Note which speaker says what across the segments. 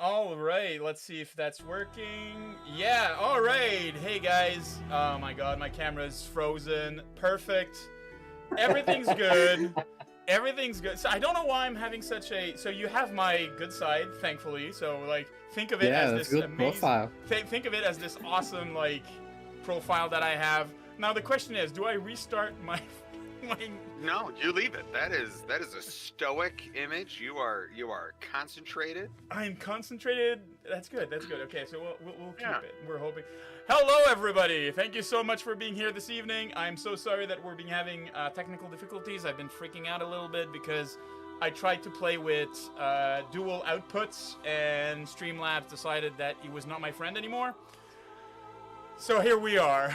Speaker 1: All right, let's see if that's working. Yeah, all right. Hey guys. Oh my god, my camera's frozen. Perfect. Everything's good. Everything's good. So I don't know why I'm having such a. So you have my good side, thankfully. So like, think of it as
Speaker 2: that's
Speaker 1: this
Speaker 2: good
Speaker 1: amazing.
Speaker 2: profile.
Speaker 1: Think of it as this awesome like profile that I have. Now the question is, do I restart my?
Speaker 3: No, you leave it. That is a stoic image. You are concentrated.
Speaker 1: I'm concentrated. That's good. That's good. Okay, so we'll keep
Speaker 3: Yeah.
Speaker 1: it. We're hoping. Hello, everybody. Thank you so much for being here this evening. I'm so sorry that we're being having technical difficulties. I've been freaking out a little bit because I tried to play with dual outputs, and Streamlabs decided that he was not my friend anymore. So here we are.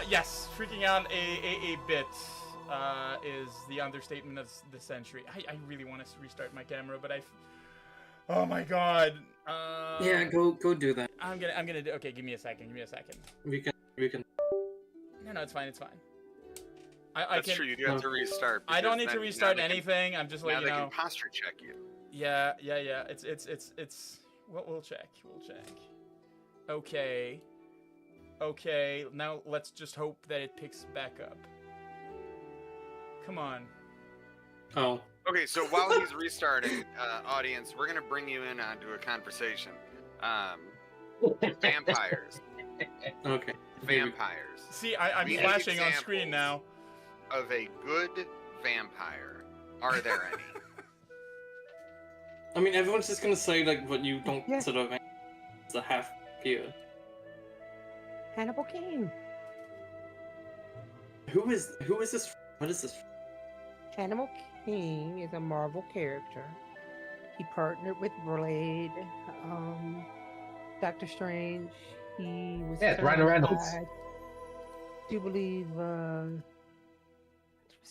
Speaker 1: Yes, freaking out a bit is the understatement of the century. I really want to restart my camera, but oh my god.
Speaker 4: Yeah, go do that.
Speaker 1: I'm gonna do. Okay, give me a second.
Speaker 4: We can.
Speaker 1: No, it's fine. It's fine.
Speaker 3: That's true. You do have to restart.
Speaker 1: I don't need to restart anything. I'm just letting you know.
Speaker 3: Now they can posture check you.
Speaker 1: Yeah. It's. We'll check. Okay, now let's just hope that it picks back up. Come on.
Speaker 4: Oh.
Speaker 3: Okay, so while he's restarting, audience, we're gonna bring you in onto a conversation. Vampires.
Speaker 4: Okay.
Speaker 3: Vampires.
Speaker 1: See, I'm
Speaker 3: We need
Speaker 1: flashing on screen now.
Speaker 3: Of a good vampire, are there any?
Speaker 4: I mean, everyone's just gonna say like what you don't consider as a half peer.
Speaker 5: Hannibal King.
Speaker 4: Who is this? What is this?
Speaker 5: Hannibal King is a Marvel character. He partnered with Blade, Doctor Strange. He was
Speaker 2: Yeah, it's Ryan Reynolds.
Speaker 5: I do believe was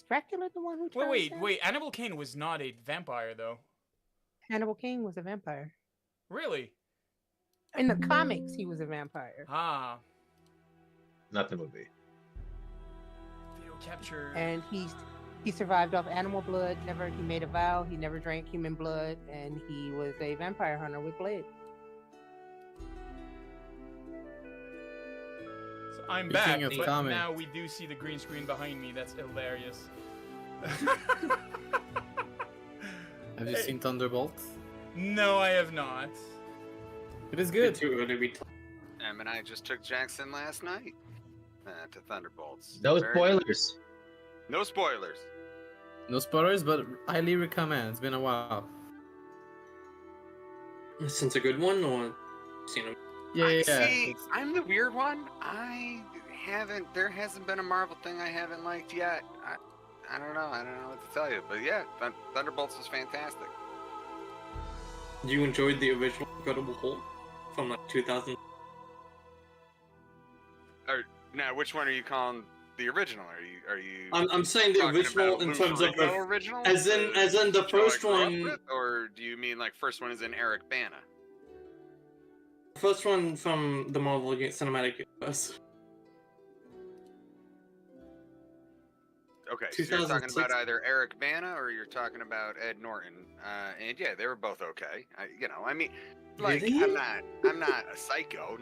Speaker 5: Dracula the one who turned him?
Speaker 1: Wait. Hannibal King was not a vampire, though.
Speaker 5: Hannibal King was a vampire.
Speaker 1: Really?
Speaker 5: In the comics, he was a vampire.
Speaker 1: Ah.
Speaker 2: Not the movie.
Speaker 1: Video capture.
Speaker 5: And he survived off animal blood. He made a vow. He never drank human blood, and he was a vampire hunter with Blade.
Speaker 1: So I'm back, but now we do see the green screen behind me. That's hilarious.
Speaker 2: Have you seen Thunderbolt?
Speaker 1: No, I have not.
Speaker 2: It is good.
Speaker 4: Too early to be
Speaker 3: And I just took Jackson last night to Thunderbolts.
Speaker 2: No
Speaker 3: Very
Speaker 2: spoilers.
Speaker 3: good. No spoilers.
Speaker 2: No spoilers, but highly recommend. It's been a while.
Speaker 4: Since a good one, or seen him?
Speaker 2: Yeah.
Speaker 3: See, I'm the weird one. There hasn't been a Marvel thing I haven't liked yet. I don't know what to tell you. But yeah, Thunderbolts was fantastic.
Speaker 4: You enjoyed the original Incredible Hulk from like 2000?
Speaker 3: Now, which one are you calling the original? Are you?
Speaker 4: I'm saying the
Speaker 3: talking
Speaker 4: original
Speaker 3: about
Speaker 4: in
Speaker 3: Lou
Speaker 4: terms of
Speaker 3: Ferrigno original,
Speaker 4: as in the
Speaker 3: show I
Speaker 4: first
Speaker 3: grew up
Speaker 4: one.
Speaker 3: with, or do you mean like first one is in Eric Bana?
Speaker 4: First one from the Marvel Cinematic Universe.
Speaker 3: Okay, so you're talking about either Eric Bana or you're talking about Ed Norton, and yeah, they were both okay. I mean, like
Speaker 4: Really?
Speaker 3: I'm not a psycho.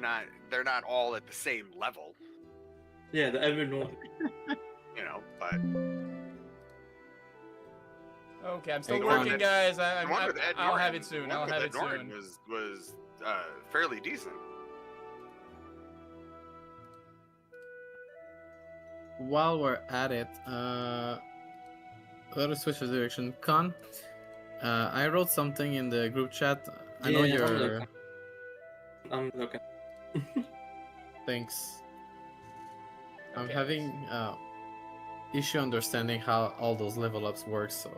Speaker 3: They're not all at the same level.
Speaker 4: Yeah, the Edward Norton.
Speaker 3: But
Speaker 1: Okay, I'm still
Speaker 2: Hey,
Speaker 1: working,
Speaker 2: Connor.
Speaker 1: guys.
Speaker 3: Ed
Speaker 1: I'll have
Speaker 3: Norton-
Speaker 1: it soon.
Speaker 3: the one
Speaker 1: I'll
Speaker 3: with
Speaker 1: have
Speaker 3: Ed
Speaker 1: it
Speaker 3: Norton
Speaker 1: soon.
Speaker 3: was fairly decent.
Speaker 2: While we're at it, let us switch the direction. Con, I wrote something in the group chat. I know you're.
Speaker 4: I'm looking.
Speaker 2: Thanks. I'm
Speaker 1: Okay.
Speaker 2: having issue understanding how all those level ups work. So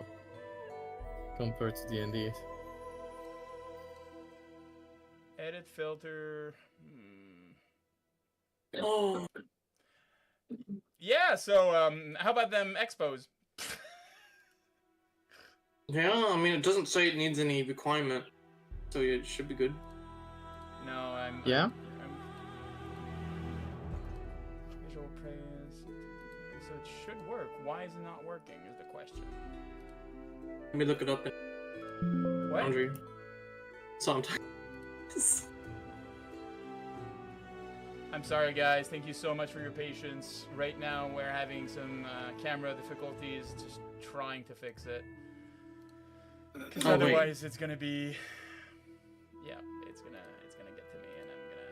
Speaker 2: compared to D&D.
Speaker 1: Edit filter.
Speaker 4: Oh,
Speaker 1: Yeah. So how about them expos?
Speaker 4: yeah. I mean, it doesn't say it needs any requirement, so yeah, it should be good.
Speaker 1: No, I'm.
Speaker 2: Yeah?
Speaker 1: I'm visual praise. So it should work. Why is it not working? Is the question.
Speaker 4: Let me look it up.
Speaker 1: What?
Speaker 4: Andrew. Sometimes.
Speaker 1: I'm sorry, guys. Thank you so much for your patience. Right now, we're having some camera difficulties, just trying to fix it. Because
Speaker 4: Oh, wait.
Speaker 1: otherwise, it's gonna be, yeah, it's gonna get to me, and I'm gonna.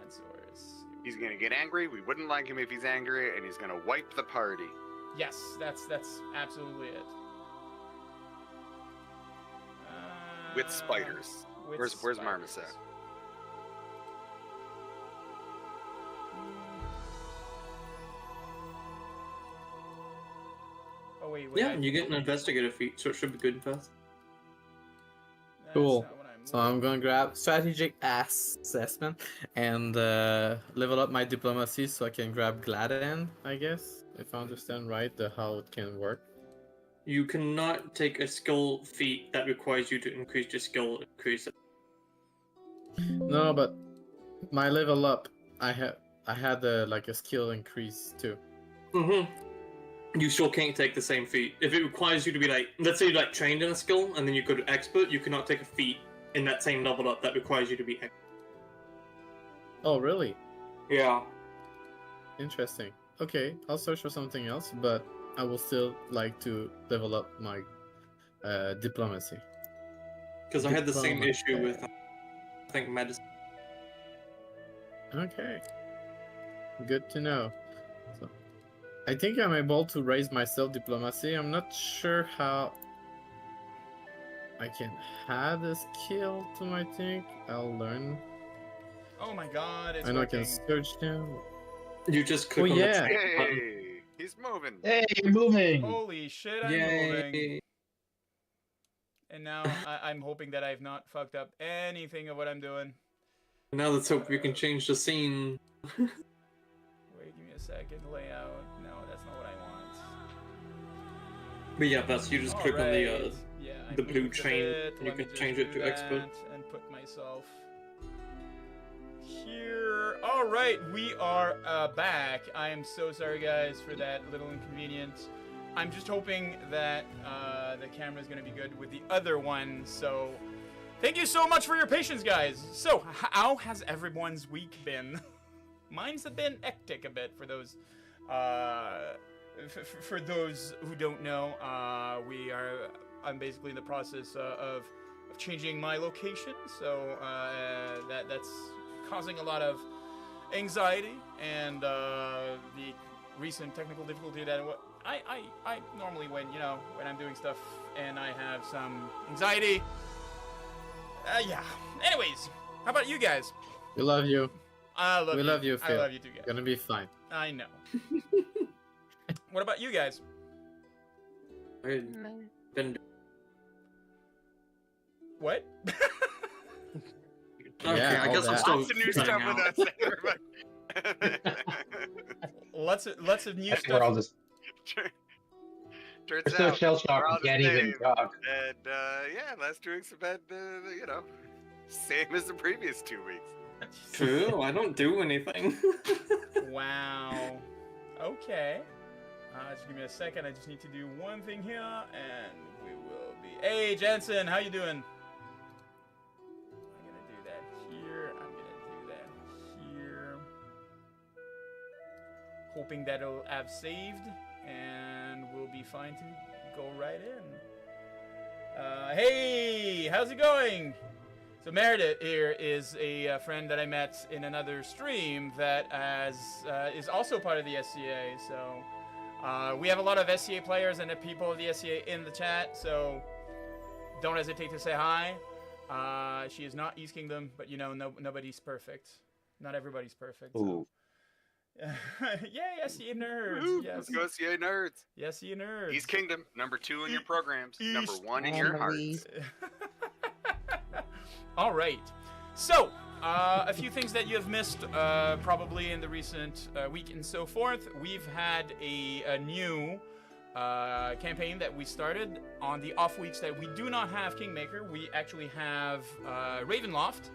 Speaker 1: And source.
Speaker 3: He's gonna get angry. We wouldn't like him if he's angry, and he's gonna wipe the party.
Speaker 1: Yes, that's absolutely it.
Speaker 3: With spiders.
Speaker 1: With
Speaker 3: Where's Marmus at?
Speaker 1: spiders. Oh wait,
Speaker 4: Yeah, you get an investigator feat, so it should be good first.
Speaker 1: That's
Speaker 2: Cool.
Speaker 1: not what I'm
Speaker 2: So I'm gonna grab strategic assessment and level up my diplomacy so I can grab Gladden, I guess, if I understand right, how it can work.
Speaker 4: You cannot take a skill feat that requires you to increase your skill, increase it.
Speaker 2: No, but my level up, I had like a skill increase too.
Speaker 4: You still can't take the same feat. If it requires you to be like, let's say you're like trained in a skill and then you go to expert, you cannot take a feat in that same level up that requires you to be expert.
Speaker 2: Oh, really?
Speaker 4: Yeah.
Speaker 2: Interesting. Okay, I'll search for something else, but I will still like to level up my diplomacy.
Speaker 4: Because I had the same
Speaker 2: Diploma.
Speaker 4: issue with, I think, medicine.
Speaker 2: Okay. Good to know. So, I think I'm able to raise my self-diplomacy. I'm not sure how I can add a skill to my thing. I'll learn.
Speaker 1: Oh my god, it's
Speaker 2: I know I can
Speaker 1: working.
Speaker 2: search them.
Speaker 4: You just click
Speaker 2: Oh,
Speaker 4: on
Speaker 2: yeah.
Speaker 4: the trade button.
Speaker 3: Hey, he's moving.
Speaker 6: Hey, you're moving.
Speaker 1: Holy shit, I'm moving.
Speaker 4: Yay!
Speaker 1: And now I'm hoping that I've not fucked up anything of what I'm doing.
Speaker 4: Now let's hope we can change the scene.
Speaker 1: Wait, give me a second. Layout. No, that's not what I want.
Speaker 4: But yeah, that's you just click on the
Speaker 1: Alright. Yeah, I
Speaker 4: the blue
Speaker 1: moved a
Speaker 4: chain,
Speaker 1: bit.
Speaker 4: and you
Speaker 1: Let me
Speaker 4: can
Speaker 1: just
Speaker 4: change it
Speaker 1: do
Speaker 4: to expert.
Speaker 1: that and put myself here. All right, we are back. I am so sorry, guys, for that little inconvenience. I'm just hoping that the camera is going to be good with the other one. So, thank you so much for your patience, guys. So, how has everyone's week been? Mine's been hectic a bit for those. For those who don't know, I'm basically in the process of changing my location, so that's causing a lot of anxiety and the recent technical difficulty that I normally when I'm doing stuff and I have some anxiety. Yeah. Anyways, how about you guys?
Speaker 2: We love you.
Speaker 1: I love
Speaker 2: We
Speaker 1: you.
Speaker 2: love you,
Speaker 1: I
Speaker 2: Phil.
Speaker 1: love you too, guys.
Speaker 2: Gonna be fine.
Speaker 1: I know. What about you guys?
Speaker 4: Then
Speaker 1: What?
Speaker 4: okay,
Speaker 2: Yeah,
Speaker 4: I
Speaker 2: all
Speaker 4: guess I'll
Speaker 2: that.
Speaker 4: start
Speaker 3: Lots of new
Speaker 4: cutting
Speaker 3: stuff
Speaker 4: out.
Speaker 3: with us, everybody.
Speaker 1: lots of new
Speaker 6: I think we're all
Speaker 1: stuff.
Speaker 6: just
Speaker 3: Turns
Speaker 6: we're still
Speaker 3: out,
Speaker 6: shell
Speaker 3: we're
Speaker 6: shocked.
Speaker 3: all
Speaker 6: We can't
Speaker 3: the
Speaker 6: even
Speaker 3: same.
Speaker 6: talk.
Speaker 3: And yeah, last 2 weeks have been, same as the previous 2 weeks.
Speaker 4: True, I don't do anything.
Speaker 1: Wow. Okay. Just give me a second. I just need to do one thing here, and we will be. Hey, Jensen, how you doing? I'm gonna do that here. I'm gonna do that here. Hoping that it'll have saved, and we'll be fine to go right in. Hey, how's it going? So Meredith here is a friend that I met in another stream that is also part of the SCA. So we have a lot of SCA players and the people of the SCA in the chat. So don't hesitate to say hi. She is not East Kingdom, but nobody's perfect. Not everybody's perfect. So.
Speaker 6: Ooh.
Speaker 1: Yay, SCA nerds.
Speaker 3: Woo,
Speaker 1: Yes.
Speaker 3: Let's go SCA nerds.
Speaker 1: Yes, SCA nerds.
Speaker 3: East Kingdom, number 2 in your
Speaker 1: East-
Speaker 3: programs, number
Speaker 1: East-
Speaker 3: 1 in
Speaker 5: And
Speaker 3: your hearts.
Speaker 5: Louise.
Speaker 1: All right. So, a few things that you have missed probably in the recent week and so forth. We've had a new campaign that we started on the off weeks that we do not have Kingmaker. We actually have Ravenloft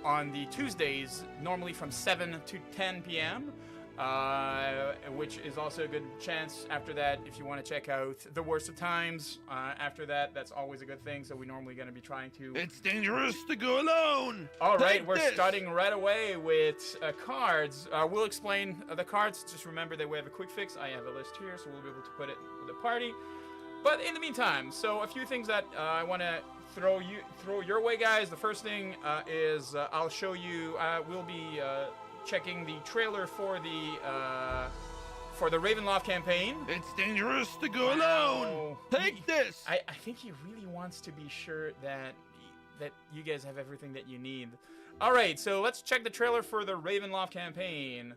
Speaker 1: on the Tuesdays, normally from 7 to 10 p.m. which is also a good chance after that if you want to check out The Worst of Times. After that, that's always a good thing, so we're normally going to be trying to...
Speaker 6: It's dangerous to go alone!
Speaker 1: All right,
Speaker 6: Take
Speaker 1: we're
Speaker 6: this.
Speaker 1: starting right away with cards. We'll explain the cards. Just remember that we have a quick fix. I have a list here, so we'll be able to put it with the party. But in the meantime, so a few things that I want to throw your way, guys. The first thing is I'll show you. We'll be checking the trailer for the Ravenloft campaign.
Speaker 6: It's dangerous to go alone! Take this!
Speaker 1: I think he really wants to be sure that you guys have everything that you need. All right, so let's check the trailer for the Ravenloft campaign.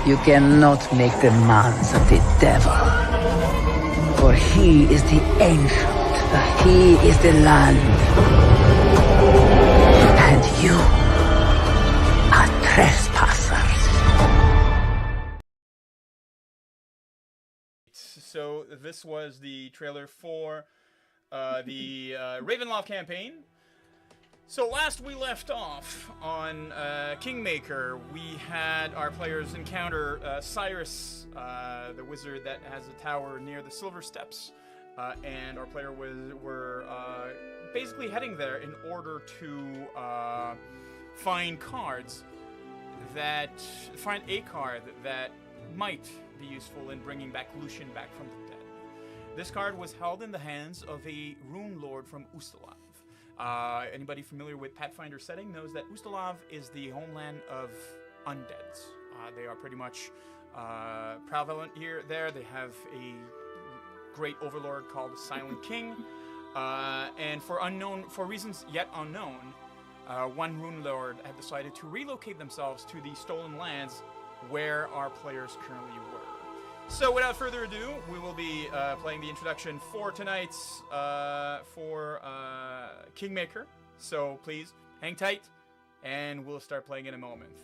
Speaker 7: You cannot make demands of the devil. For he is the ancient, he is the land. And you are trespassers.
Speaker 1: So this was the trailer for the Ravenloft campaign. So last we left off on Kingmaker, we had our players encounter Cyrus, the wizard that has a tower near the Silver Steps, and our player were basically heading there in order to find a card that might be useful in bringing back Lucian back from the dead. This card was held in the hands of a rune lord from Ustalav. Anybody familiar with Pathfinder setting knows that Ustalav is the homeland of undeads. They are pretty much prevalent there. They have a great overlord called Silent King, and for reasons yet unknown, one rune lord had decided to relocate themselves to the stolen lands where our players currently were. So without further ado, we will be playing the introduction for tonight's Kingmaker. So please hang tight, and we'll start playing in a moment.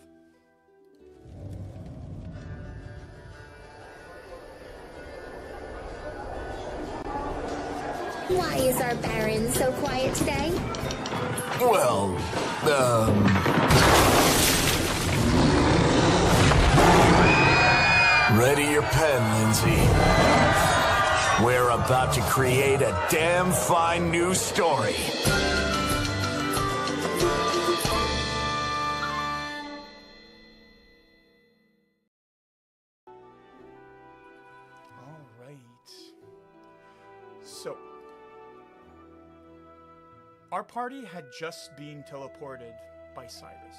Speaker 8: Why is our Baron so quiet today?
Speaker 9: Well, ready your pen, Lindsay. We're about to create a damn fine new story.
Speaker 1: All right. So, our party had just been teleported by Cyrus,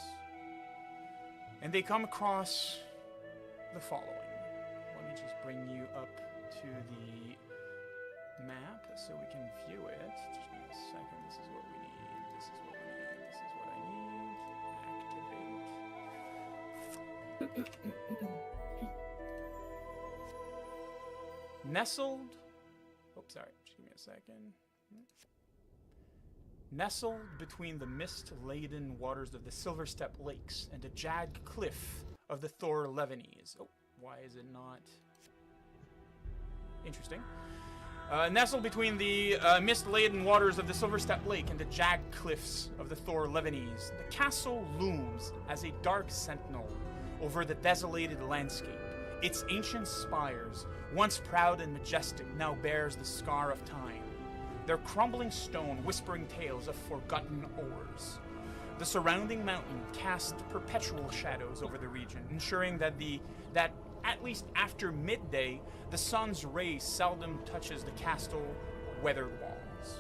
Speaker 1: and they come across the following. Let me just bring you up to the map so we can view it. Just give me a second. This is what we need. This is what we need. This is what I need. Activate. Nestled. Oh, sorry. Just give me a second. Nestled between the mist-laden waters of the Silverstep Lakes and a jagged cliff of the Thor Levanese. Oh, why is it not? Interesting. Nestled between the mist-laden waters of the Silverstep Lake and the jagged cliffs of the Thor Levanese, the castle looms as a dark sentinel over the desolated landscape. Its ancient spires, once proud and majestic, now bears the scar of time. Their crumbling stone whispering tales of forgotten ores. The surrounding mountain casts perpetual shadows over the region, ensuring that at least after midday, the sun's rays seldom touches the castle weathered walls.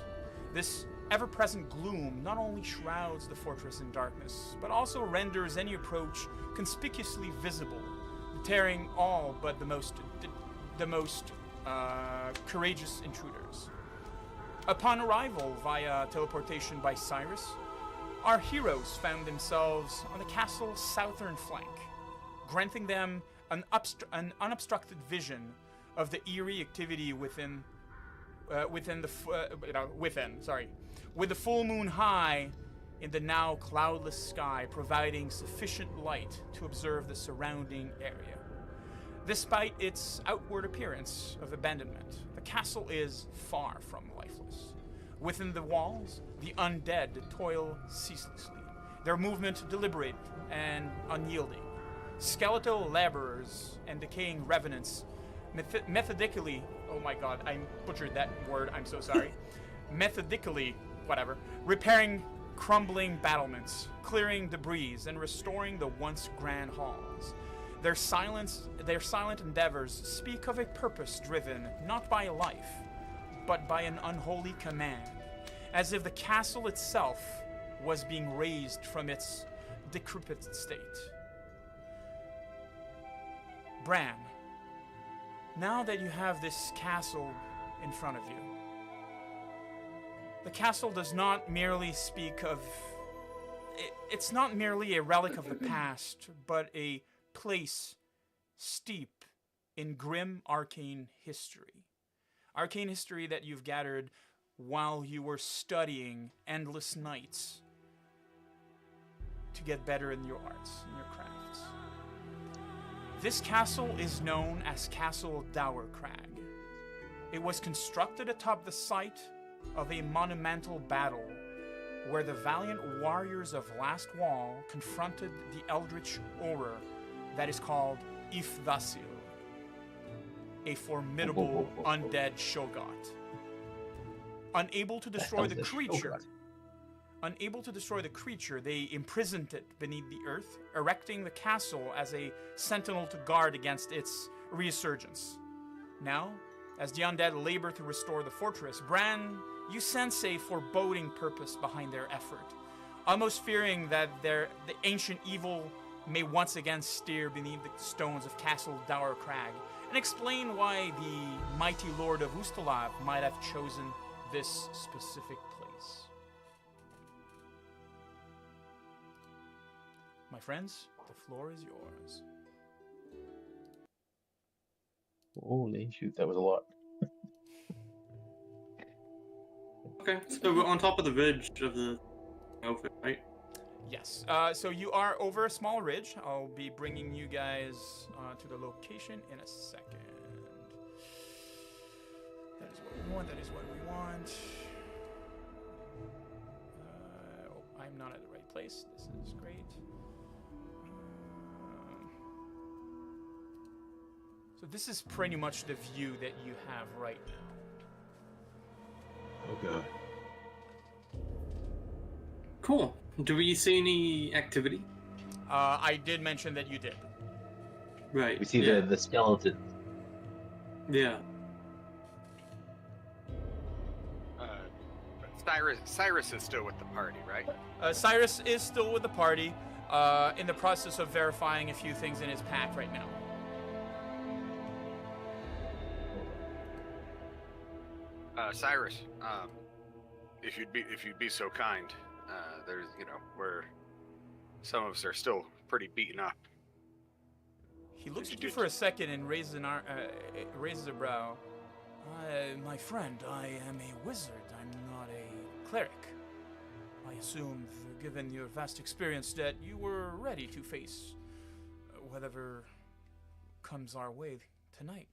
Speaker 1: This ever-present gloom not only shrouds the fortress in darkness, but also renders any approach conspicuously visible, deterring all but the most courageous intruders. Upon arrival via teleportation by Cyrus, our heroes found themselves on the castle's southern flank, granting them an unobstructed vision of the eerie activity with the full moon high in the now cloudless sky, providing sufficient light to observe the surrounding area. Despite its outward appearance of abandonment, the castle is far from lifeless. Within the walls, the undead toil ceaselessly, their movement deliberate and unyielding. Skeletal laborers and decaying revenants methodically, oh my god, I butchered that word, I'm so sorry. Methodically, repairing crumbling battlements, clearing debris, and restoring the once grand halls. Their silent endeavors speak of a purpose driven not by life, but by an unholy command, as if the castle itself was being raised from its decrepit state. Bran, now that you have this castle in front of you, the castle does not merely speak of... It's not merely a relic of the past, but a place steep in grim arcane history. Arcane history that you've gathered while you were studying endless nights to get better in your arts, in your crafts. This castle is known as Castle Dowercrag. It was constructed atop the site of a monumental battle where the valiant warriors of Last Wall confronted the eldritch horror that is called Yggdrasil, a formidable undead Shogot. Unable to destroy the creature, they imprisoned it beneath the earth, erecting the castle as a sentinel to guard against its resurgence. Now, as the undead labor to restore the fortress, Bran, you sense a foreboding purpose behind their effort, almost fearing that the ancient evil may once again steer beneath the stones of Castle Dowercrag, and explain why the mighty Lord of Ustalav might have chosen this specific place. My friends, the floor is yours.
Speaker 10: Holy shoot, that was a lot.
Speaker 4: Okay, so we're on top of the ridge of the outfit, right?
Speaker 1: Yes, so you are over a small ridge. I'll be bringing you guys to the location in a second. That is what we want, that is what we want. Oh, I'm not at the right place. This is great. So this is pretty much the view that you have right now.
Speaker 10: Oh god.
Speaker 4: Cool. Do we see any activity?
Speaker 1: I did mention that you did.
Speaker 4: Right.
Speaker 10: We see the skeleton.
Speaker 4: Yeah.
Speaker 3: Cyrus is still with the party, right?
Speaker 1: Cyrus is still with the party, in the process of verifying a few things in his pack right now.
Speaker 3: Cyrus, if you'd be so kind, there's, where some of us are still pretty beaten up.
Speaker 1: He looks at you for a second and raises a brow. My friend, I am a wizard. I'm not a cleric. I assumed, given your vast experience, that you were ready to face whatever comes our way tonight.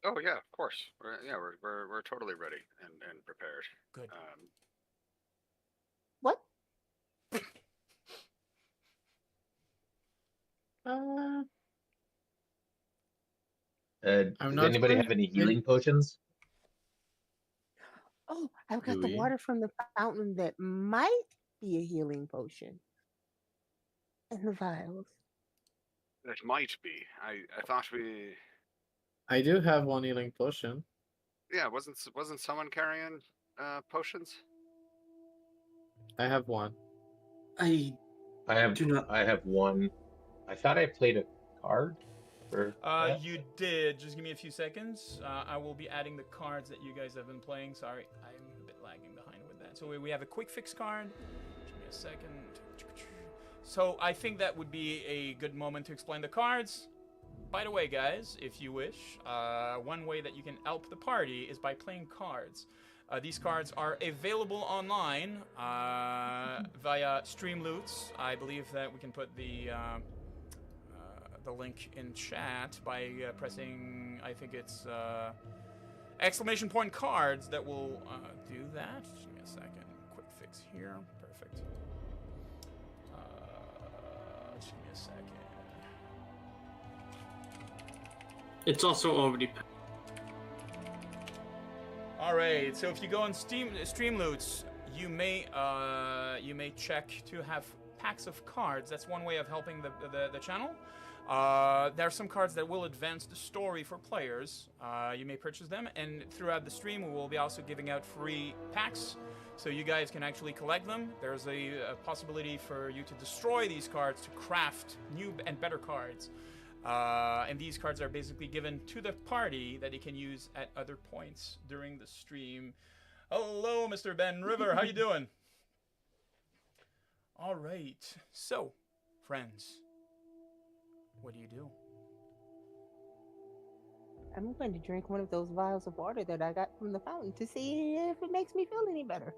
Speaker 3: Oh yeah, of course. We're totally ready and prepared.
Speaker 1: Good.
Speaker 5: What?
Speaker 10: Does
Speaker 2: not
Speaker 10: anybody have any healing potions?
Speaker 5: Oh, I've got
Speaker 2: Do
Speaker 5: the
Speaker 2: we?
Speaker 5: water from the fountain that might be a healing potion. And the vials.
Speaker 3: It might be. I thought we.
Speaker 2: I do have one healing potion.
Speaker 3: Yeah, wasn't someone carrying potions?
Speaker 2: I have one.
Speaker 4: I
Speaker 10: I have
Speaker 4: do not.
Speaker 10: I have one. I thought I played a card for that.
Speaker 1: You did. Just give me a few seconds. I will be adding the cards that you guys have been playing. Sorry, I'm a bit lagging behind with that. So we have a quick fix card. Give me a second. So I think that would be a good moment to explain the cards. By the way, guys, if you wish, one way that you can help the party is by playing cards. These cards are available online via Streamloots. I believe that we can put the link in chat by pressing, I think it's exclamation point cards that will do that. Just give me a second. Quick fix here. Perfect. Just give me a second.
Speaker 4: It's also already.
Speaker 1: All right. So if you go on Streamloots, you may check to have packs of cards. That's one way of helping the channel. There are some cards that will advance the story for players. You may purchase them, and throughout the stream, we will be also giving out free packs, so you guys can actually collect them. There's a possibility for you to destroy these cards to craft new and better cards. And these cards are basically given to the party that they can use at other points during the stream. Hello, Mr. Ben River. How you doing? All right. So, friends, what do you do?
Speaker 5: I'm going to drink one of those vials of water that I got from the fountain to see if it makes me feel any better.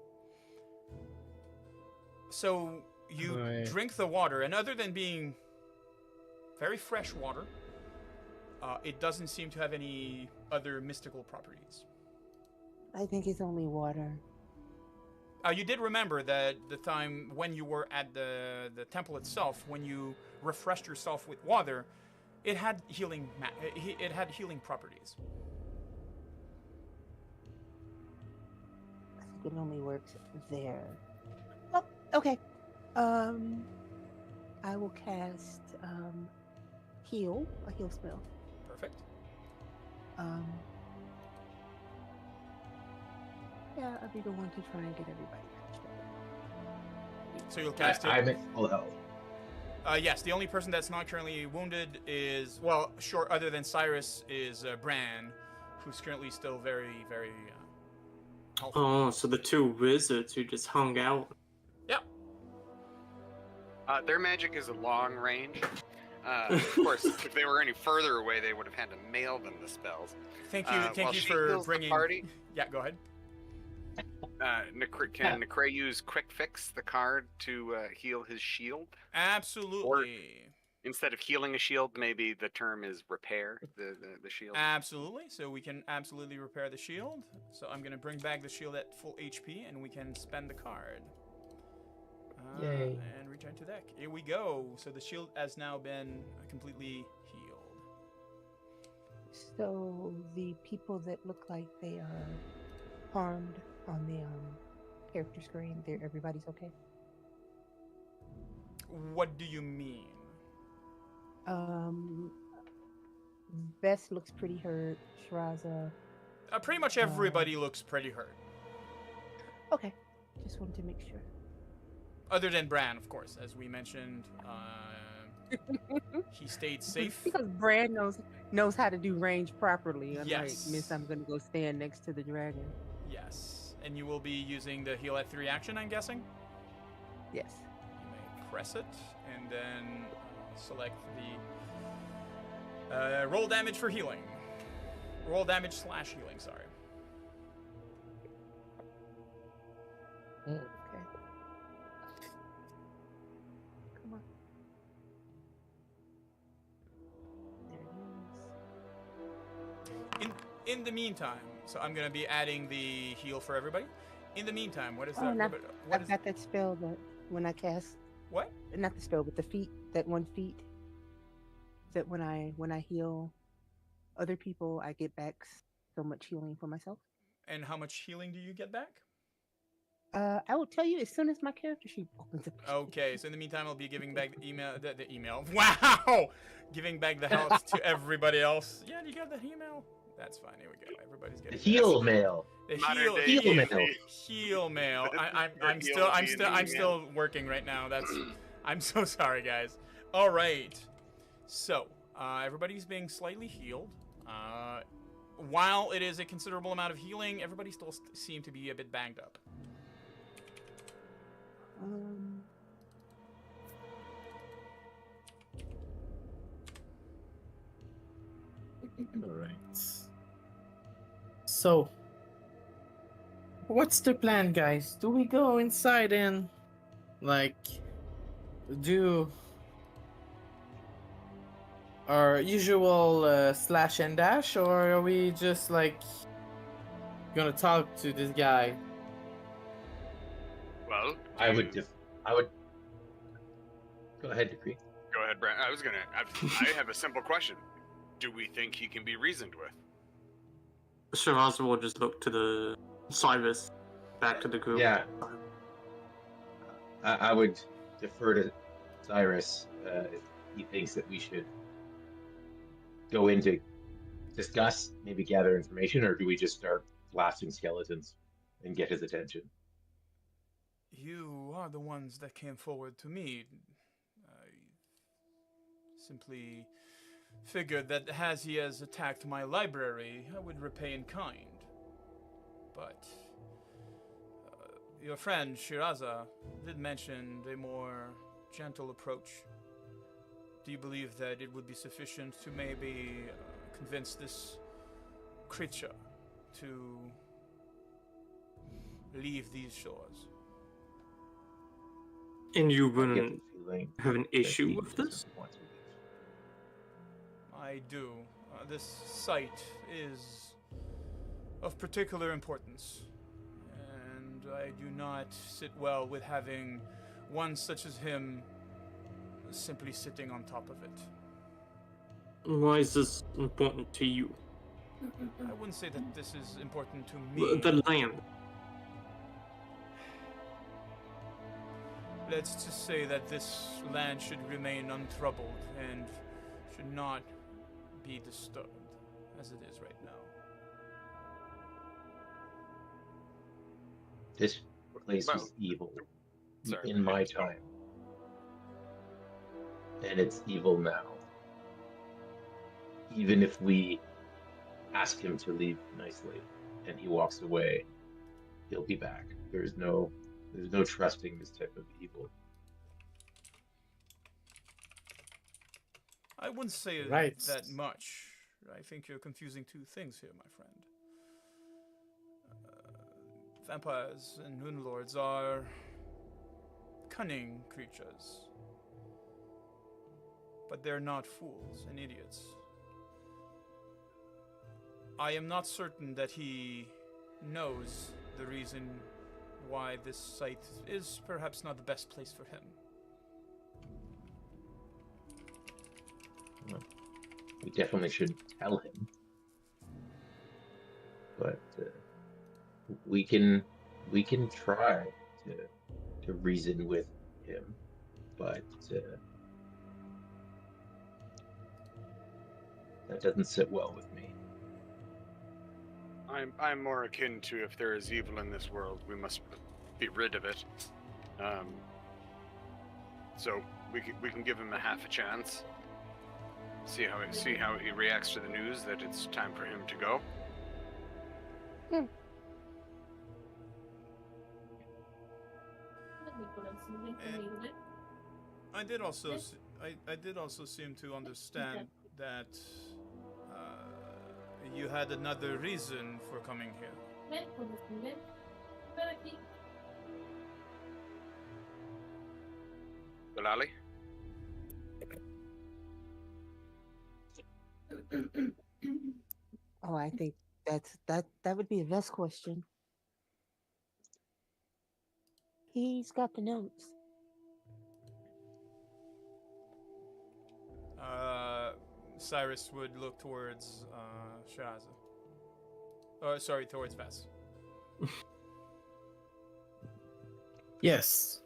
Speaker 1: So, you drink the water, and other than being very fresh water, it doesn't seem to have any other mystical properties.
Speaker 5: I think it's only water.
Speaker 1: You did remember that the time when you were at the temple itself, when you refreshed yourself with water, it had healing properties.
Speaker 5: I think it only works there. Oh, okay. I will cast a heal spell.
Speaker 1: Perfect.
Speaker 5: Yeah, I'll be the one to try and get everybody patched up.
Speaker 1: So you'll cast it.
Speaker 10: I'm at full health.
Speaker 1: Yes, the only person that's not currently wounded is, well, sure, other than Cyrus, is Bran, who's currently still very, very healthy.
Speaker 4: Oh, so the two wizards who just hung out.
Speaker 1: Yep.
Speaker 3: Their magic is a long range. Of course, if they were any further away, they would have had to mail them the spells.
Speaker 1: Thank you
Speaker 3: She
Speaker 1: for
Speaker 3: heals the
Speaker 1: bringing.
Speaker 3: party.
Speaker 1: Yeah, go ahead.
Speaker 3: Can Necray use Quick Fix, the card, to heal his shield?
Speaker 1: Absolutely.
Speaker 3: Or instead of healing a shield, maybe the term is repair the shield.
Speaker 1: Absolutely. So we can absolutely repair the shield. So I'm going to bring back the shield at full HP, and we can spend the card.
Speaker 10: Yay.
Speaker 1: And return to deck. Here we go. So the shield has now been completely healed.
Speaker 5: So the people that look like they are harmed on the character screen, everybody's okay?
Speaker 1: What do you mean?
Speaker 5: Bess looks pretty hurt. Shraza.
Speaker 1: Pretty much everybody looks pretty hurt.
Speaker 5: Okay, just wanted to make sure.
Speaker 1: Other than Bran, of course, as we mentioned, he stayed safe.
Speaker 5: Because Bran knows how to do range properly. Unlike
Speaker 1: Yes.
Speaker 5: Miss, I'm gonna go stand next to the dragon.
Speaker 1: Yes, and you will be using the heal at 3 action, I'm guessing?
Speaker 5: Yes.
Speaker 1: You may press it, and then select the roll damage for healing. Roll damage / healing, sorry.
Speaker 5: Okay. Come on. There it is.
Speaker 1: In the meantime, so I'm going to be adding the heal for everybody. In the meantime, what is
Speaker 5: Oh,
Speaker 1: that?
Speaker 5: I've got that spell that when I cast.
Speaker 1: What?
Speaker 5: Not the spell, but the feat. That one feat. That when I heal other people, I get back so much healing for myself.
Speaker 1: And how much healing do you get back?
Speaker 5: I will tell you as soon as my character sheet opens up.
Speaker 1: Okay, so in the meantime, I'll be giving back the email. Wow! Giving back the health to everybody else. Yeah, you got the email. That's fine. Here we go. Everybody's
Speaker 10: The
Speaker 1: getting
Speaker 10: heel mail.
Speaker 1: the
Speaker 3: Modern day
Speaker 10: heel mail.
Speaker 1: heel mail. I'm
Speaker 3: Heel
Speaker 1: still working right now. I'm so sorry, guys. All right. So everybody's being slightly healed. While it is a considerable amount of healing, everybody still seem to be a bit banged up.
Speaker 2: All right. So, what's the plan, guys? Do we go inside and, like, do our usual slash and dash, or are we just, like, gonna talk to this guy?
Speaker 3: Well,
Speaker 10: I would go ahead, Decree.
Speaker 3: go ahead, Brent. I have a simple question. Do we think he can be reasoned with?
Speaker 4: Shiraz will just look to the Cyrus, back to the group.
Speaker 10: Yeah. I would defer to Cyrus if he thinks that we should go in to discuss, maybe gather information, or do we just start blasting skeletons and get his attention?
Speaker 1: You are the ones that came forward to me. I simply figured that as he has attacked my library, I would repay in kind. But your friend Shiraza did mention a more gentle approach. Do you believe that it would be sufficient to maybe convince this creature to leave these shores?
Speaker 4: And you
Speaker 10: I get
Speaker 4: wouldn't
Speaker 10: the feeling
Speaker 4: have an
Speaker 10: that
Speaker 4: issue
Speaker 10: he
Speaker 4: with this?
Speaker 10: doesn't want to leave.
Speaker 1: I do. This site is of particular importance, and I do not sit well with having one such as him simply sitting on top of it.
Speaker 4: Why is this important to you?
Speaker 1: I wouldn't say that this is important to me.
Speaker 4: The land.
Speaker 1: Let's just say that this land should remain untroubled and should not be disturbed as it is right now.
Speaker 10: This place was evil
Speaker 3: sorry,
Speaker 10: in my time. And it's evil now. Even if we ask him to leave nicely and he walks away, he'll be back. There's no trusting this type of evil.
Speaker 1: I wouldn't say
Speaker 2: Right.
Speaker 1: that much. I think you're confusing two things here, my friend. Vampires and moon lords are cunning creatures, but they're not fools and idiots. I am not certain that he knows the reason why this site is perhaps not the best place for him.
Speaker 10: Well, we definitely should tell him. But we can try to reason with him, but that doesn't sit well with me.
Speaker 3: I'm more akin to if there is evil in this world, we must be rid of it. So we can give him a half a chance. See how he reacts to the news that it's time for him to go.
Speaker 1: I did also seem to understand that you had another reason for coming here.
Speaker 3: Bilali?
Speaker 5: Oh, I think that would be a best question. He's got the notes.
Speaker 1: Cyrus would look towards Shiraza. Oh, sorry, towards Vass.
Speaker 2: Yes.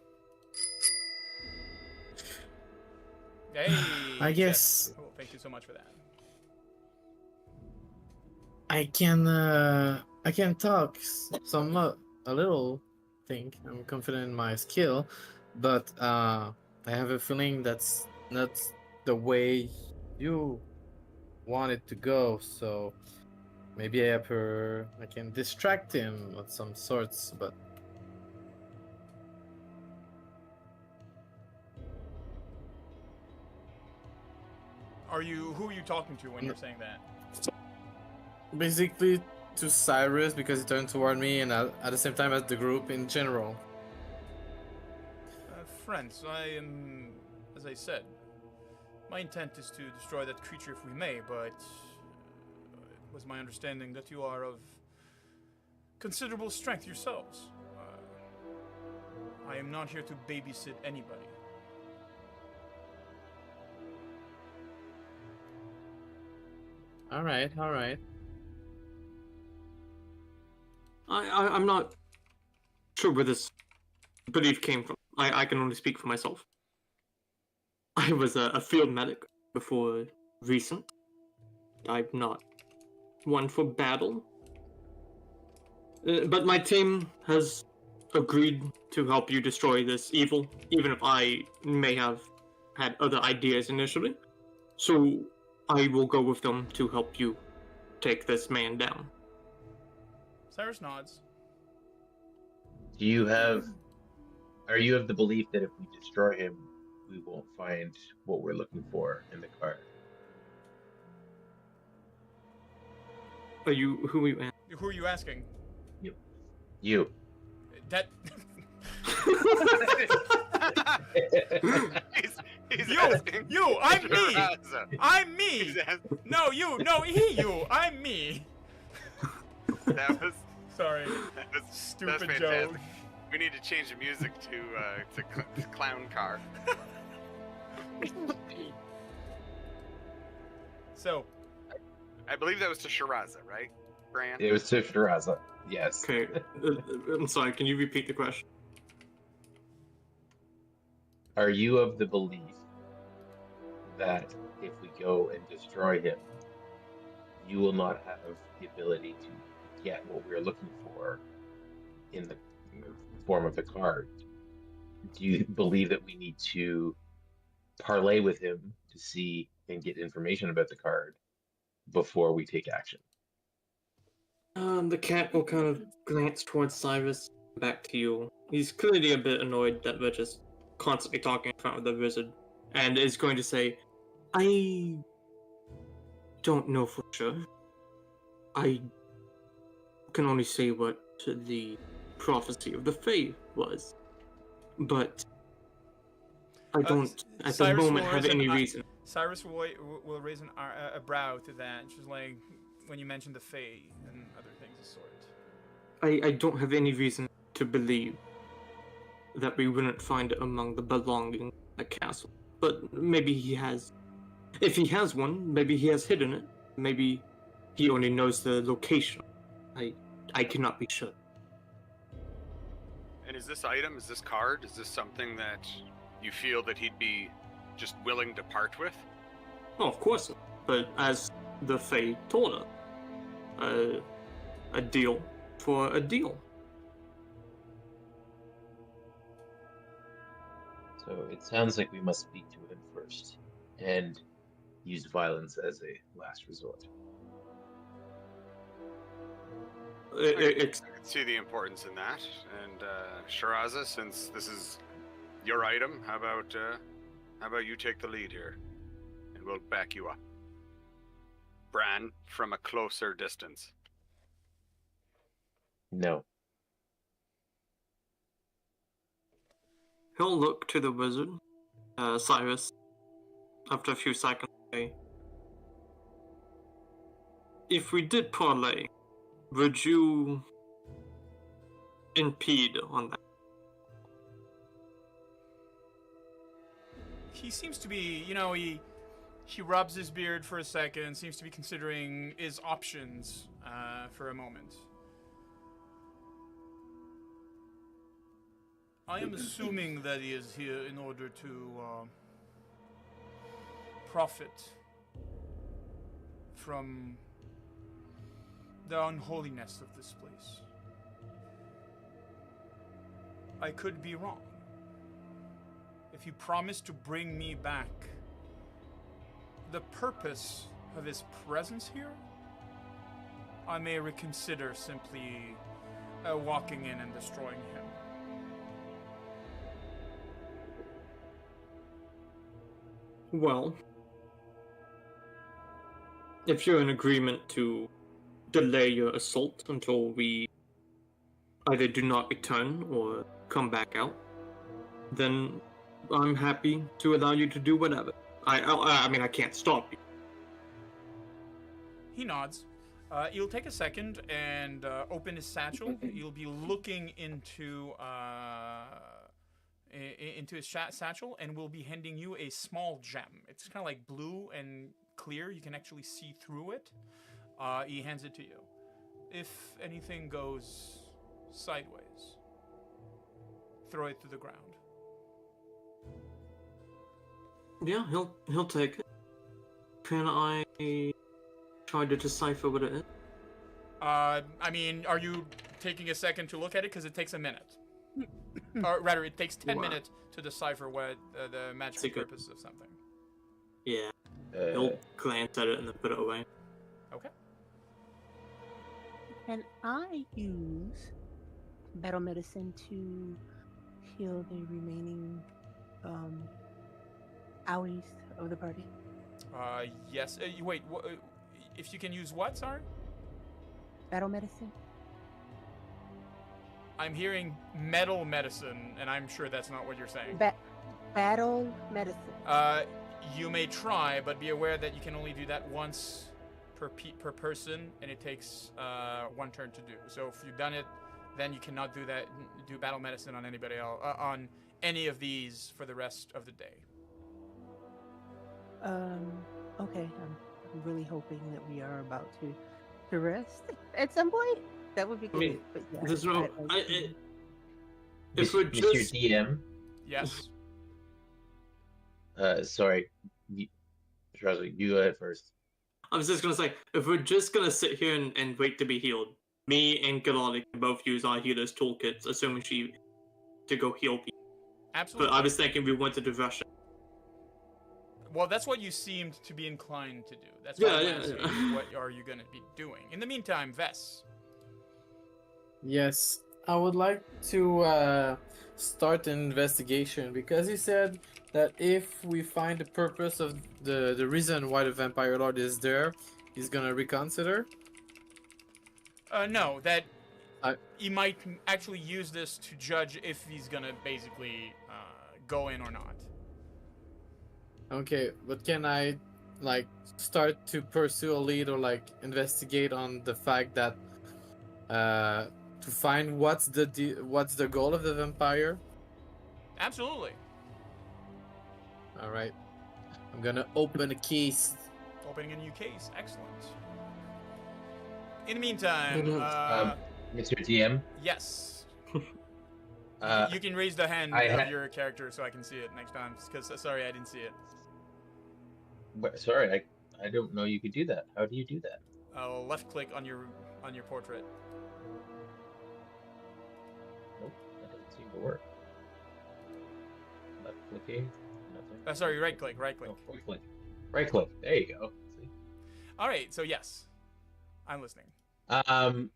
Speaker 1: Hey,
Speaker 2: I guess.
Speaker 1: Jeff. Oh, thank you so much for that.
Speaker 2: I can talk somewhat a little. Think I'm confident in my skill, but I have a feeling that's not the way you want it to go. So maybe I can distract him of some sorts, but
Speaker 1: Who are you talking to when you're saying that?
Speaker 2: basically to Cyrus because he turned toward me, and at the same time as the group in general.
Speaker 1: Friends, as I said, my intent is to destroy that creature if we may, but it was my understanding that you are of considerable strength yourselves. I am not here to babysit anybody.
Speaker 2: All right, all right.
Speaker 4: I'm not sure where this belief came from. I can only speak for myself. I was a field medic before recent. I'm not one for battle. But my team has agreed to help you destroy this evil, even if I may have had other ideas initially. So I will go with them to help you take this man down.
Speaker 1: Cyrus nods.
Speaker 10: Are you of the belief that if we destroy him, we won't find what we're looking for in the card?
Speaker 4: Who are you asking?
Speaker 1: Who are you asking?
Speaker 10: You.
Speaker 1: That.
Speaker 3: he's
Speaker 1: You,
Speaker 3: asking
Speaker 1: I'm me.
Speaker 3: Shiraza.
Speaker 1: I'm me.
Speaker 3: He's asking-
Speaker 1: No, you. I'm me.
Speaker 3: That was
Speaker 1: Sorry.
Speaker 3: that's
Speaker 1: Stupid
Speaker 3: fantastic.
Speaker 1: joke.
Speaker 3: We need to change the music to clown car.
Speaker 1: So,
Speaker 3: I believe that was to Shiraza, right, Bran?
Speaker 10: It was to Shiraza. Yes.
Speaker 4: Okay, I'm sorry, can you repeat the question?
Speaker 10: Are you of the belief that if we go and destroy him, you will not have the ability to get what we're looking for in the form of the card? Do you believe that we need to parlay with him to see and get information about the card before we take action?
Speaker 4: The cat will kind of glance towards Cyrus, back to you. He's clearly a bit annoyed that we're just constantly talking in front of the wizard, and is going to say, I don't know for sure. I can only say what the prophecy of the Fae was, but I don't at the moment have any reason.
Speaker 1: Cyrus will raise a brow to that. She's like, when you mentioned the Fae and other things of sort.
Speaker 4: I don't have any reason to believe that we wouldn't find it among the belonging at castle. But maybe he has. If he has one, maybe he has hidden it. Maybe he only knows the location. I cannot be sure.
Speaker 3: And is this card, is this something that you feel that he'd be just willing to part with?
Speaker 4: Oh, of course. But as the Fae told us, a deal for a deal.
Speaker 10: So it sounds like we must speak to him first and use violence as a last resort.
Speaker 3: I can see the importance in that. And Shiraza, since this is your item, how about you take the lead here, and we'll back you up. Bran, from a closer distance.
Speaker 10: No.
Speaker 4: He'll look to the wizard, Cyrus, after a few seconds. Say, if we did parlay, would you impede on that?
Speaker 1: He seems to be, he rubs his beard for a second, seems to be considering his options for a moment. I am assuming that he is here in order to profit from the unholiness of this place. I could be wrong. If you promise to bring me back the purpose of his presence here, I may reconsider simply walking in and destroying him.
Speaker 4: Well, if you're in agreement to delay your assault until we either do not return or come back out, then I'm happy to allow you to do whatever. I mean, I can't stop you.
Speaker 1: He nods. He'll take a second and open his satchel. He'll be looking into his satchel, and will be handing you a small gem. It's kind of like blue and clear. You can actually see through it. He hands it to you. If anything goes sideways, throw it to the ground.
Speaker 4: Yeah, he'll take it. Can I try to decipher what it is?
Speaker 1: I mean, are you taking a second to look at it? Because it takes a minute. Or rather, it takes 10 minutes to decipher what the magical purpose of something.
Speaker 4: Yeah. He'll glance at it and then put it away.
Speaker 1: Okay.
Speaker 5: Can I use battle medicine to heal the remaining owies of the party?
Speaker 1: Yes. Wait, if you can use what, sorry?
Speaker 5: Battle medicine?
Speaker 1: I'm hearing metal medicine, and I'm sure that's not what you're saying.
Speaker 5: Battle medicine.
Speaker 1: You may try, but be aware that you can only do that once per person, and it takes one turn to do. So if you've done it, then you cannot do battle medicine on anybody else, on any of these for the rest of the day.
Speaker 5: Okay. I'm really hoping that we are about to rest at some point. That would be good.
Speaker 4: I mean,
Speaker 5: but yeah,
Speaker 4: there's no.
Speaker 10: If we're just... Mr. DM.
Speaker 1: Yes.
Speaker 10: Sorry, Charlie, you go ahead first.
Speaker 4: I was just gonna say, if we're just gonna sit here and wait to be healed, me and Galali can both use our healer's toolkits, assuming she to go heal people.
Speaker 1: Absolutely.
Speaker 4: But I was thinking we wanted to rush it.
Speaker 1: Well, that's what you seemed to be inclined to do. That's why I asked you, what are you going to be doing? In the meantime, Vess.
Speaker 2: Yes, I would like to start an investigation, because he said that if we find the purpose of the reason why the Vampire Lord is there, he's gonna reconsider.
Speaker 1: No, that he might actually use this to judge if he's gonna basically go in or not.
Speaker 2: Okay, but can I like start to pursue a lead or like investigate on the fact that to find what's the goal of the vampire?
Speaker 1: Absolutely.
Speaker 2: All right, I'm gonna open a case.
Speaker 1: Opening a new case, excellent. In the meantime,
Speaker 10: Mr. DM.
Speaker 1: Yes. You can raise the hand of your character so I can see it next time. Because sorry, I didn't see it.
Speaker 10: Sorry, I don't know you could do that. How do you do that?
Speaker 1: Left click on your portrait.
Speaker 10: Nope, that doesn't seem to work. Left clicking, nothing.
Speaker 1: Sorry, right click.
Speaker 10: Oh, right click. Right click. There you go. See?
Speaker 1: All right, so yes, I'm listening.
Speaker 10: I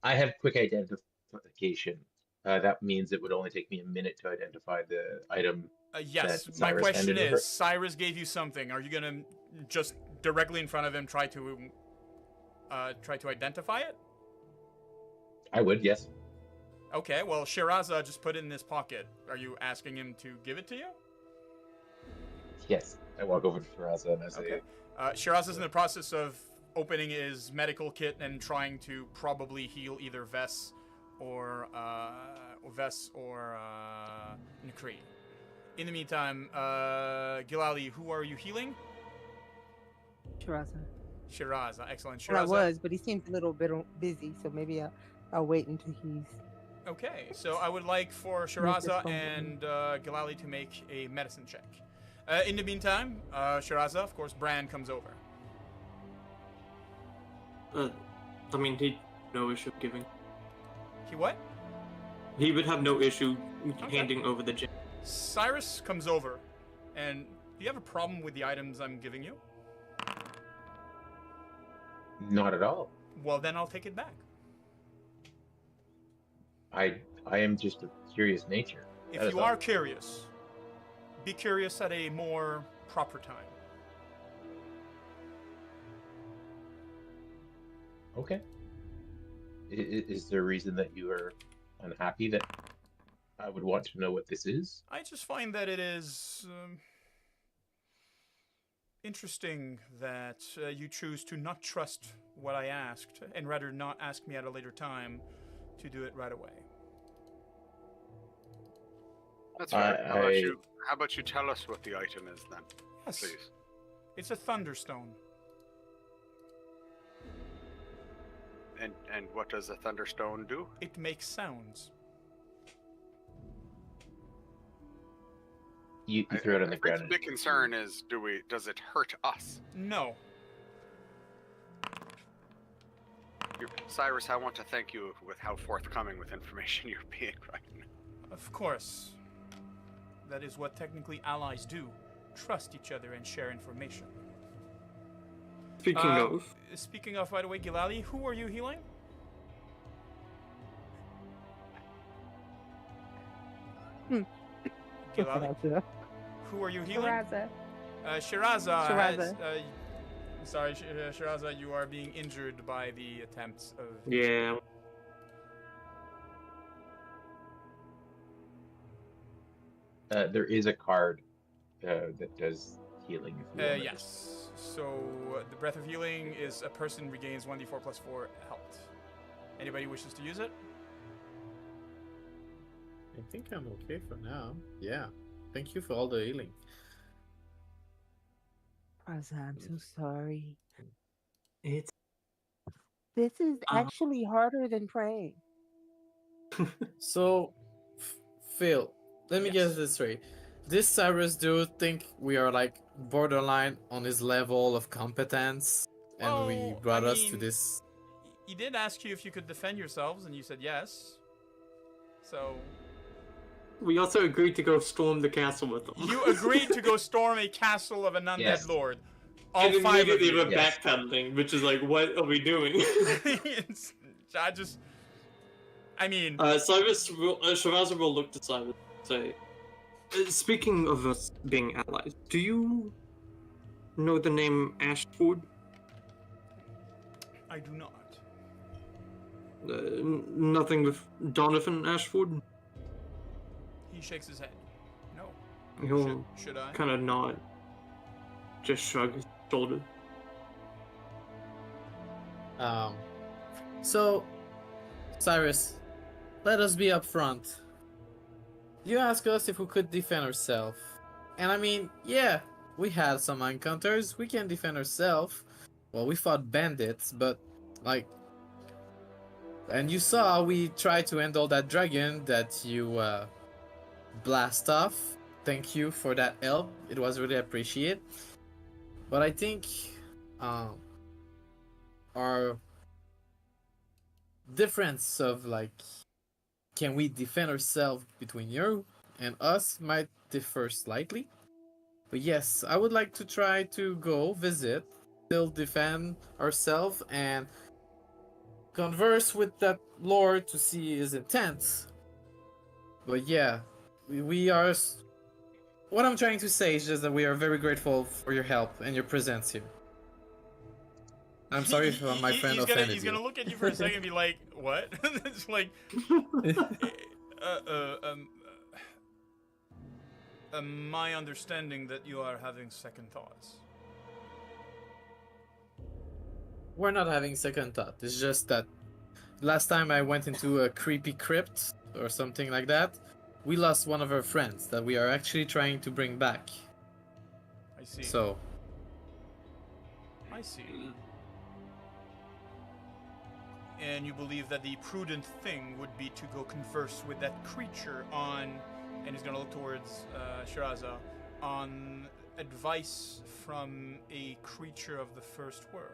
Speaker 10: have quick identification. That means it would only take me a minute to identify the item.
Speaker 1: Yes, my question is, Cyrus gave you something. Are you gonna just directly in front of him try to identify it?
Speaker 10: I would, yes.
Speaker 1: Okay, well, Shiraza just put it in his pocket. Are you asking him to give it to you?
Speaker 10: Yes, I walk over to Shiraza and I say...
Speaker 1: Okay. Shiraza's in the process of opening his medical kit and trying to probably heal either Vess or Nkri. In the meantime, Gilali, who are you healing? Shiraza, excellent. Shiraza.
Speaker 5: Well, I was, but he seems a little bit busy, so maybe I'll wait until he's...
Speaker 1: Okay, so I would like for Shiraza and Gilali to make a medicine check. In the meantime, Shiraza, of course, Bran comes over.
Speaker 4: I mean, he'd no issue giving.
Speaker 1: He what?
Speaker 4: He would have no issue
Speaker 1: Okay.
Speaker 4: handing over the gem.
Speaker 1: Cyrus comes over, and do you have a problem with the items I'm giving you?
Speaker 10: Not at all.
Speaker 1: Well, then I'll take it back.
Speaker 10: I am just a curious nature.
Speaker 1: If
Speaker 10: That is
Speaker 1: you
Speaker 10: all.
Speaker 1: are curious, be curious at a more proper time.
Speaker 10: Okay. Is there a reason that you are unhappy that I would want to know what this is?
Speaker 1: I just find that it is interesting that you choose to not trust what I asked and rather not ask me at a later time to do it right away.
Speaker 3: That's right. How about you tell us what the item is then,
Speaker 1: Yes.
Speaker 3: please?
Speaker 1: It's a thunderstone.
Speaker 3: And what does a thunderstone do?
Speaker 1: It makes sounds.
Speaker 10: You throw it on the
Speaker 3: The
Speaker 10: ground.
Speaker 3: big concern is, does it hurt us?
Speaker 1: No.
Speaker 3: Cyrus, I want to thank you with how forthcoming with information you're being right now.
Speaker 1: Of course. That is what technically allies do. Trust each other and share information. Speaking of, by the way, Gilali, who are you healing? Gilali, who are you healing?
Speaker 5: Shiraza.
Speaker 1: Shiraza. Sorry, Shiraza, you are being injured by the attempts of...
Speaker 4: Yeah.
Speaker 10: There is a card that does healing. If you want to
Speaker 1: Yes. So the Breath of Healing is a person regains 1d4 plus 4 health. Anybody wishes to use it?
Speaker 2: I think I'm okay for now. Yeah. Thank you for all the healing.
Speaker 5: Raza, I'm so sorry.
Speaker 4: It's
Speaker 5: This is actually harder than praying.
Speaker 2: So, Phil, let me
Speaker 1: Yes.
Speaker 2: get this straight. This Cyrus dude think we are like borderline on his level of competence, and we
Speaker 1: Well,
Speaker 2: brought
Speaker 1: I
Speaker 2: us to
Speaker 1: mean-
Speaker 2: this.
Speaker 1: He did ask you if you could defend yourselves, and you said yes. So
Speaker 4: We also agreed to go storm the castle with them.
Speaker 1: you agreed to go storm a castle of an undead
Speaker 10: Yes.
Speaker 1: lord. All
Speaker 4: And
Speaker 1: 5 of
Speaker 4: immediately
Speaker 1: you.
Speaker 4: we're
Speaker 10: Yes.
Speaker 4: backpedaling, which is like, what are we doing?
Speaker 1: I mean,
Speaker 4: Shiraza will look to Cyrus and say, speaking of us being allies, do you know the name Ashford?
Speaker 1: I do not.
Speaker 4: Nothing with Donovan Ashford?
Speaker 1: He shakes his head. No.
Speaker 4: He'll
Speaker 1: Should I?
Speaker 4: kind of nod. Just shrug his shoulder.
Speaker 2: So, Cyrus, let us be upfront. You asked us if we could defend ourselves. And I mean, yeah, we had some encounters, we can defend ourselves. Well, we fought bandits, but, like... And you saw we tried to handle that dragon that you, blast off. Thank you for that help, it was really appreciated. But I think, our difference of like, can we defend ourselves between you and us might differ slightly. But yes, I would like to try to go visit, still defend ourselves and converse with that lord to see his intent. But yeah, we are... What I'm trying to say is just that we are very grateful for your help and your presence here. I'm sorry if my friend offended
Speaker 1: He's
Speaker 2: you.
Speaker 1: gonna look at you for a second and be like, what? It's like... my understanding that you are having second thoughts.
Speaker 2: We're not having second thought. It's just that last time I went into a creepy crypt or something like that, we lost one of our friends that we are actually trying to bring back.
Speaker 1: I see.
Speaker 2: So,
Speaker 1: I see. And you believe that the prudent thing would be to go converse with that creature on, and he's gonna look towards Shiraza, on advice from a creature of the first world.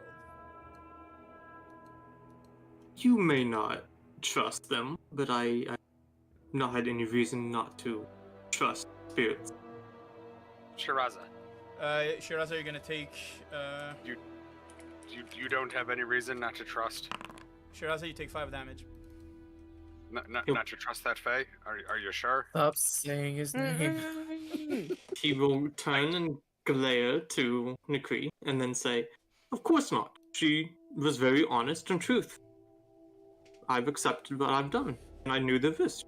Speaker 4: You may not trust them, but I've not had any reason not to trust spirits.
Speaker 3: Shiraza,
Speaker 1: Shiraza, you're gonna take.
Speaker 3: you don't have any reason not to trust.
Speaker 1: Shiraza, you take 5 damage.
Speaker 3: Not to trust that Fae? Are you sure?
Speaker 2: Stop saying his name.
Speaker 4: He will turn and glare to Nikri and then say, "Of course not. She was very honest and truthful. I've accepted what I've done, and I knew the risk."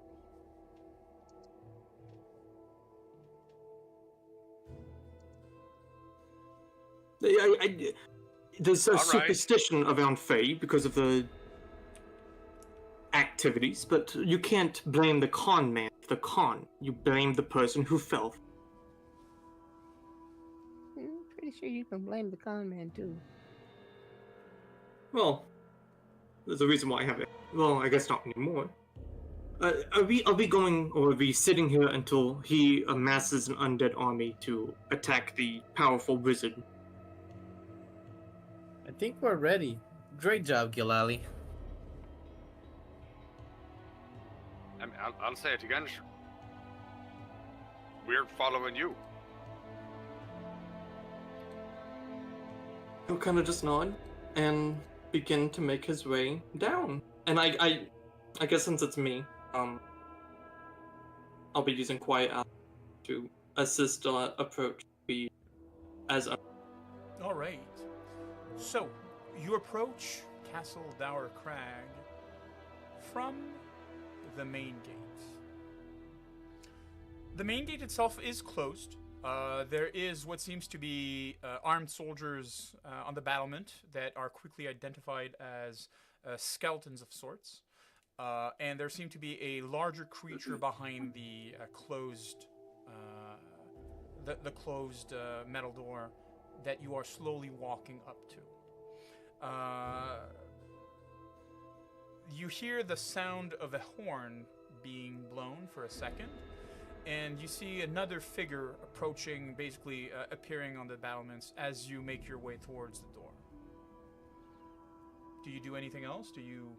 Speaker 4: There's a
Speaker 3: All right.
Speaker 4: superstition around Fae because of the activities, but you can't blame the con man for the con. You blame the person who fell.
Speaker 5: I'm pretty sure you can blame the con man too.
Speaker 4: Well, there's a reason why I have it. Well, I guess not anymore. Are we going, or are we sitting here until he amasses an undead army to attack the powerful wizard?
Speaker 2: I think we're ready. Great job, Gilali.
Speaker 3: I mean, I'll say it again. We're following you.
Speaker 4: He'll kind of just nod and begin to make his way down. And I guess since it's me, I'll be using Quiet Eye to assist approach be as
Speaker 1: All right. So you approach Castle Dower Crag from the main gate. The main gate itself is closed. There is what seems to be armed soldiers on the battlement that are quickly identified as skeletons of sorts. And there seemed to be a larger creature behind the closed metal door that you are slowly walking up to. You hear the sound of a horn being blown for a second, and you see another figure approaching, basically appearing on the battlements as you make your way towards the door. Do you do anything else? Do you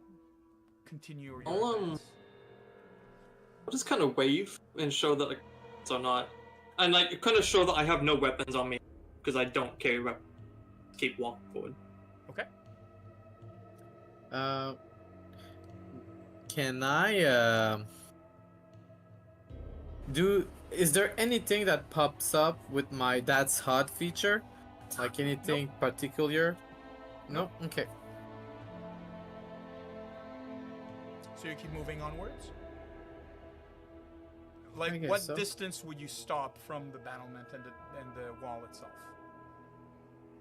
Speaker 1: continue your advance?
Speaker 4: I'll just kind of wave and show that like it's or not, and like kind of show that I have no weapons on me because I don't carry weapons. Keep walking forward.
Speaker 1: Okay.
Speaker 2: Can I is there anything that pops up with my That's Hot feature? Like anything particular? No? Okay.
Speaker 1: So you keep moving onwards?
Speaker 2: I
Speaker 1: Like,
Speaker 2: guess
Speaker 1: what
Speaker 2: so.
Speaker 1: distance would you stop from the battlement and the wall itself?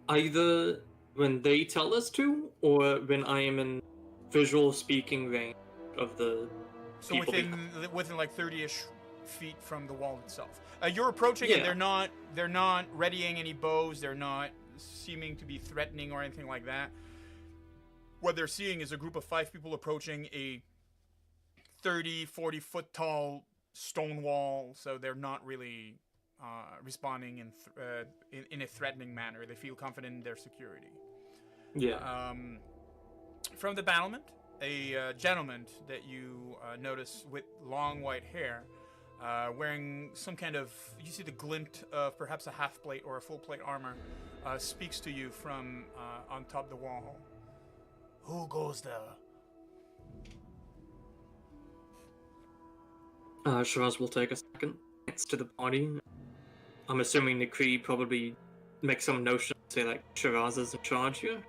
Speaker 4: Either when they tell us to, or when I am in visual speaking range of the
Speaker 1: So
Speaker 4: people
Speaker 1: within like 30-ish feet from the wall itself. You're approaching
Speaker 4: Yeah.
Speaker 1: and they're not readying any bows, they're not seeming to be threatening or anything like that. What they're seeing is a group of 5 people approaching a 30-40 foot tall stone wall, so they're not really responding in a threatening manner. They feel confident in their security.
Speaker 4: Yeah.
Speaker 1: From the battlement, a gentleman that you notice with long white hair, wearing some kind of, you see the glint of perhaps a half plate or a full plate armor, speaks to you from on top of the wall. Who goes there?
Speaker 4: Shiraz will take a second next to the body. I'm assuming Nikri probably makes some notion, say like Shiraz is in charge here.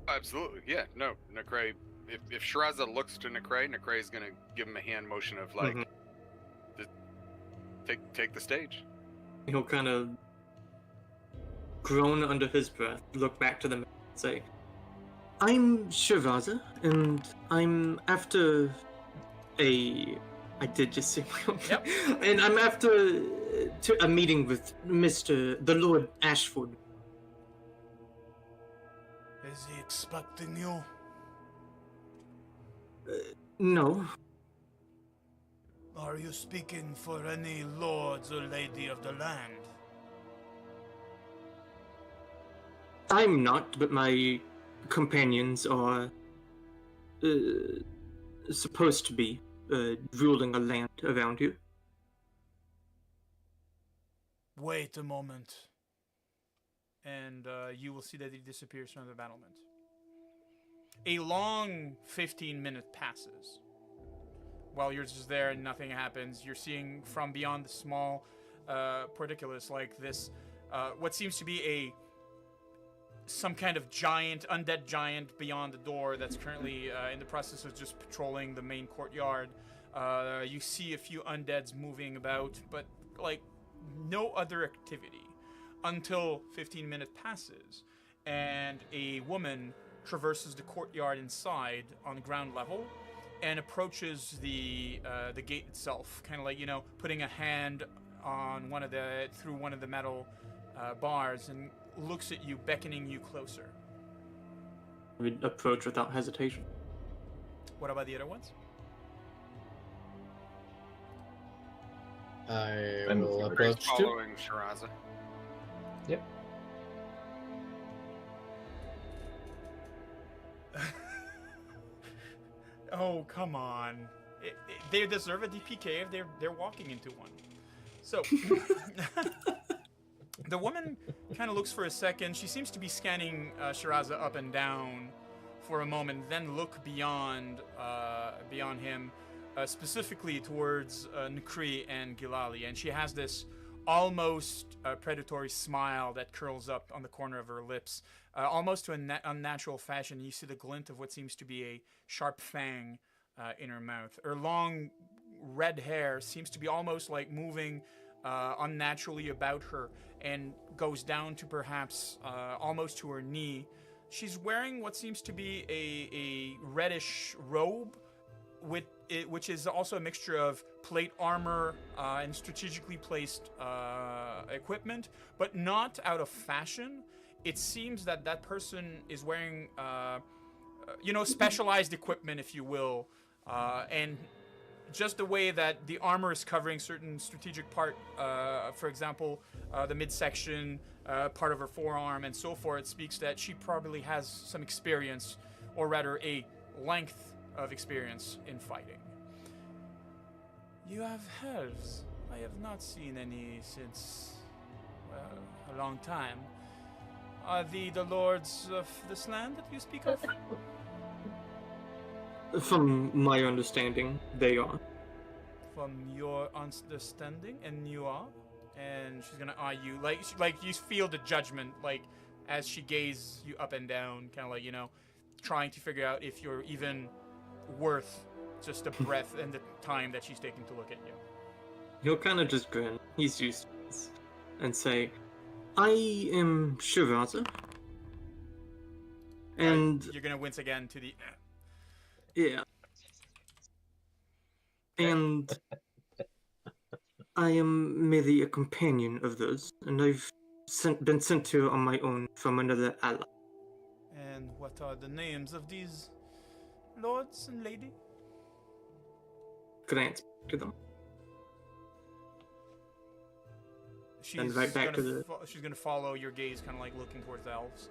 Speaker 3: Absolutely, yeah. No, Necray. If Shiraza looks to Necray is gonna give him a hand motion of like, take the stage.
Speaker 4: He'll kind of groan under his breath, look back to them, and say, "I'm Shiraza, and I'm after a." I did just say my own.
Speaker 1: Yep.
Speaker 4: And I'm after a meeting with the Lord Ashford.
Speaker 1: Is he expecting you?
Speaker 4: No.
Speaker 1: Are you speaking for any lords or lady of the land?
Speaker 4: I'm not, but my companions are supposed to be ruling a land around you.
Speaker 1: Wait a moment. And you will see that he disappears from the battlement. A long 15-minute passes. While you're just there and nothing happens, you're seeing from beyond the small portcullis like this, what seems to be some kind of giant, undead giant beyond the door that's currently in the process of just patrolling the main courtyard. You see a few undeads moving about, but like no other activity until 15 minutes passes and a woman traverses the courtyard inside on the ground level and approaches the gate itself, kind of like, putting a hand on through one of the metal bars and looks at you, beckoning you closer.
Speaker 4: I would approach without hesitation.
Speaker 1: What about the other ones?
Speaker 2: I
Speaker 10: I'm
Speaker 2: will
Speaker 10: with
Speaker 2: approach too.
Speaker 3: Following Shiraza.
Speaker 10: Yep.
Speaker 1: Oh, come on. They deserve a DPK if they're walking into one. So, the woman kind of looks for a second. She seems to be scanning Shiraza up and down for a moment, then look beyond him, specifically towards Nkri and Gilali. And she has this almost predatory smile that curls up on the corner of her lips, almost to an unnatural fashion. You see the glint of what seems to be a sharp fang in her mouth. Her long red hair seems to be almost like moving unnaturally about her and goes down to perhaps almost to her knee. She's wearing what seems to be a reddish robe, which is also a mixture of plate armor and strategically placed equipment, but not out of fashion. It seems that person is wearing, specialized equipment, if you will, and just the way that the armor is covering certain strategic part, for example, the midsection, part of her forearm, and so forth, speaks that she probably has some experience, or rather a length of experience in fighting. You have elves. I have not seen any since, well, a long time. Are the lords of this land that you speak of?
Speaker 4: From my understanding, they are.
Speaker 1: From your understanding, and you are? And she's gonna eye you, like you feel the judgment, like, as she gazes you up and down, kind of like, trying to figure out if you're even worth just the breath and the time that she's taking to look at you.
Speaker 4: He'll kind of just grin. He's used to this. And say, I am Shiraza. And...
Speaker 1: you're gonna wince again to the...
Speaker 4: Yeah. And... I am merely a companion of those, and I've been sent here on my own from another ally.
Speaker 1: And what are the names of these lords and lady?
Speaker 4: Glance to them.
Speaker 1: She's
Speaker 4: and right back to the...
Speaker 1: she's gonna follow your gaze, kind of like looking towards the elves.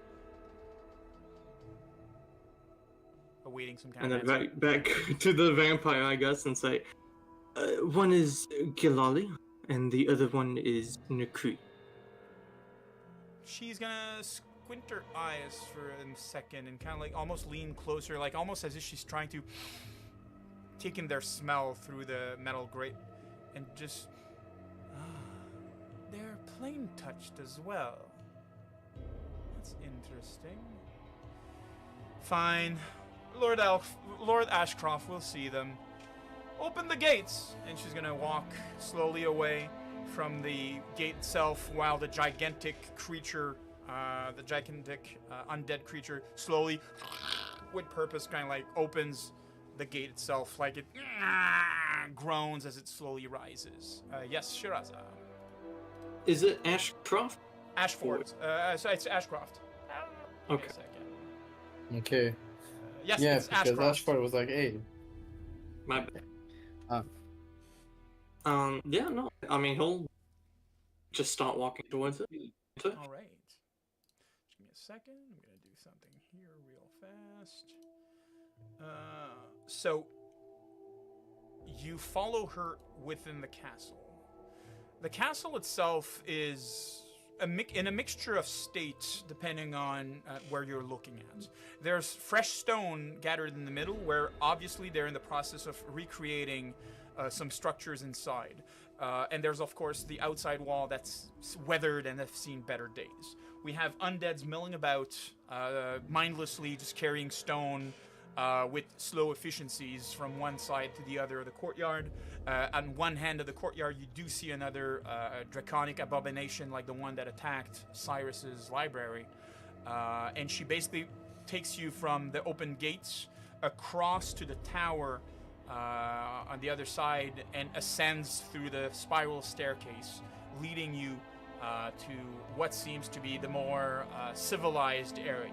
Speaker 1: Awaiting some kind
Speaker 4: and
Speaker 1: of
Speaker 4: then
Speaker 1: answer.
Speaker 4: right back to the vampire, I guess, and say, one is Gilali, and the other one is Nkri.
Speaker 1: She's gonna squint her eyes for a second and kind of like almost lean closer, like almost as if she's trying to take in their smell through the metal grate, and just... they're plain touched as well. That's interesting. Fine. Lord Ashcroft will see them. Open the gates! And she's gonna walk slowly away from the gate itself while the gigantic creature, undead creature, slowly, with purpose, kind of like opens the gate itself, like it groans as it slowly rises. Yes, Shiraza.
Speaker 4: Is it Ashcroft?
Speaker 1: Ashford. So it's Ashcroft.
Speaker 4: Okay.
Speaker 2: Okay.
Speaker 1: Yes,
Speaker 2: yeah,
Speaker 1: it's
Speaker 2: because
Speaker 1: Ashcroft.
Speaker 2: Ashford was like, hey.
Speaker 4: My bad. Yeah, no. I mean, he'll just start walking towards it.
Speaker 1: All right. Just give me a second. I'm gonna do something here real fast. So you follow her within the castle. The castle itself is in a mixture of states, depending on where you're looking at. There's fresh stone gathered in the middle, where obviously they're in the process of recreating some structures inside. And there's, of course, the outside wall that's weathered and has seen better days. We have undeads milling about, mindlessly just carrying stone with slow efficiencies from one side to the other of the courtyard. On one hand of the courtyard, you do see another draconic abomination like the one that attacked Cyrus's library. And she basically takes you from the open gates across to the tower on the other side and ascends through the spiral staircase, leading you to what seems to be the more civilized area.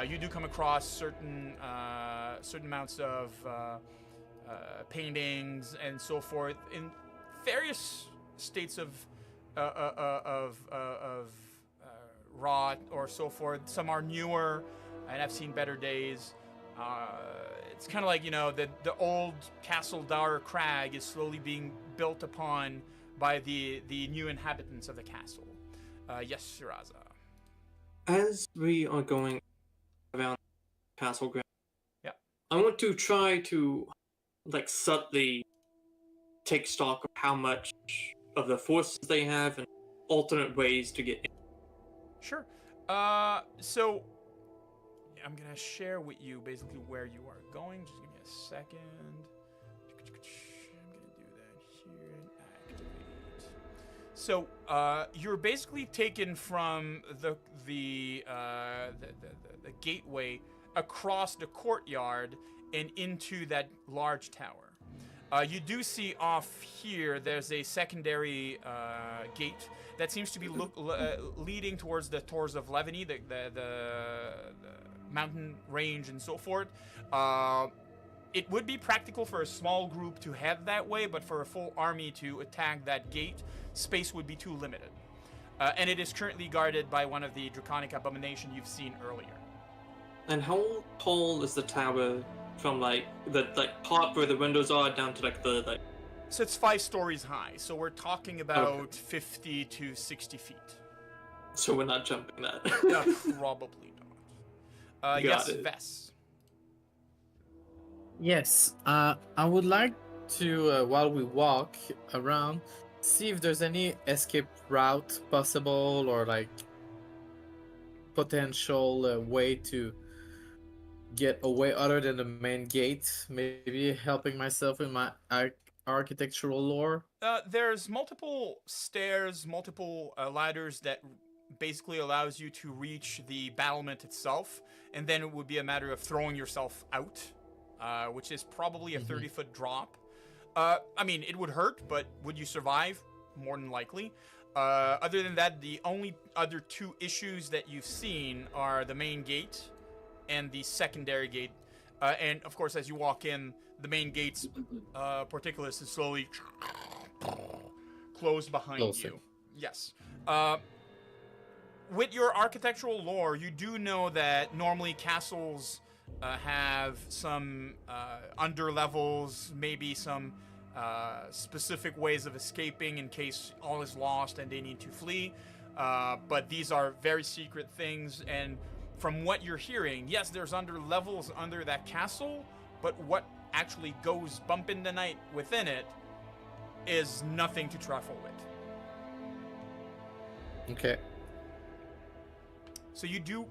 Speaker 1: You do come across certain amounts of paintings and so forth in various states of rot or so forth. Some are newer and have seen better days. It's kind of like, the old Castle Dower Crag is slowly being built upon by the new inhabitants of the castle. Yes, Shiraza.
Speaker 4: As we are going around castle ground,
Speaker 1: yeah,
Speaker 4: I want to try to subtly take stock of how much of the forces they have and alternate ways to get in.
Speaker 1: Sure. So I'm gonna share with you basically where you are going. Just give me a second. I'm gonna do that here and activate. So you're basically taken from the gateway across the courtyard and into that large tower. You do see off here there's a secondary gate that seems to be leading towards the Tors of Levany, the mountain range and so forth. It would be practical for a small group to head that way, but for a full army to attack that gate, space would be too limited. And it is currently guarded by one of the draconic abomination you've seen earlier.
Speaker 4: And how tall is the tower from the top where the windows are down to
Speaker 1: So it's 5 stories high, so we're talking about 50 to 60 feet.
Speaker 4: So we're not jumping that.
Speaker 1: Probably not. Yes, Vess.
Speaker 2: Yes, I would like to, while we walk around, see if there's any escape route possible or potential way to get away other than the main gate. Maybe helping myself in my architectural lore.
Speaker 1: There's multiple stairs, multiple ladders that basically allows you to reach the battlement itself, and then it would be a matter of throwing yourself out, which is probably a 30-foot drop. I mean, it would hurt, but would you survive? More than likely. Other than that, the only other 2 issues that you've seen are the main gate and the secondary gate. And, of course, as you walk in, the main gate's portcullis is slowly closed behind you. Yes. With your architectural lore, you do know that normally castles have some underlevels, maybe some specific ways of escaping in case all is lost and they need to flee. But these are very secret things, and from what you're hearing, yes, there's underlevels under that castle, but what actually goes bump in the night within it is nothing to trifle with.
Speaker 2: Okay.
Speaker 1: So you do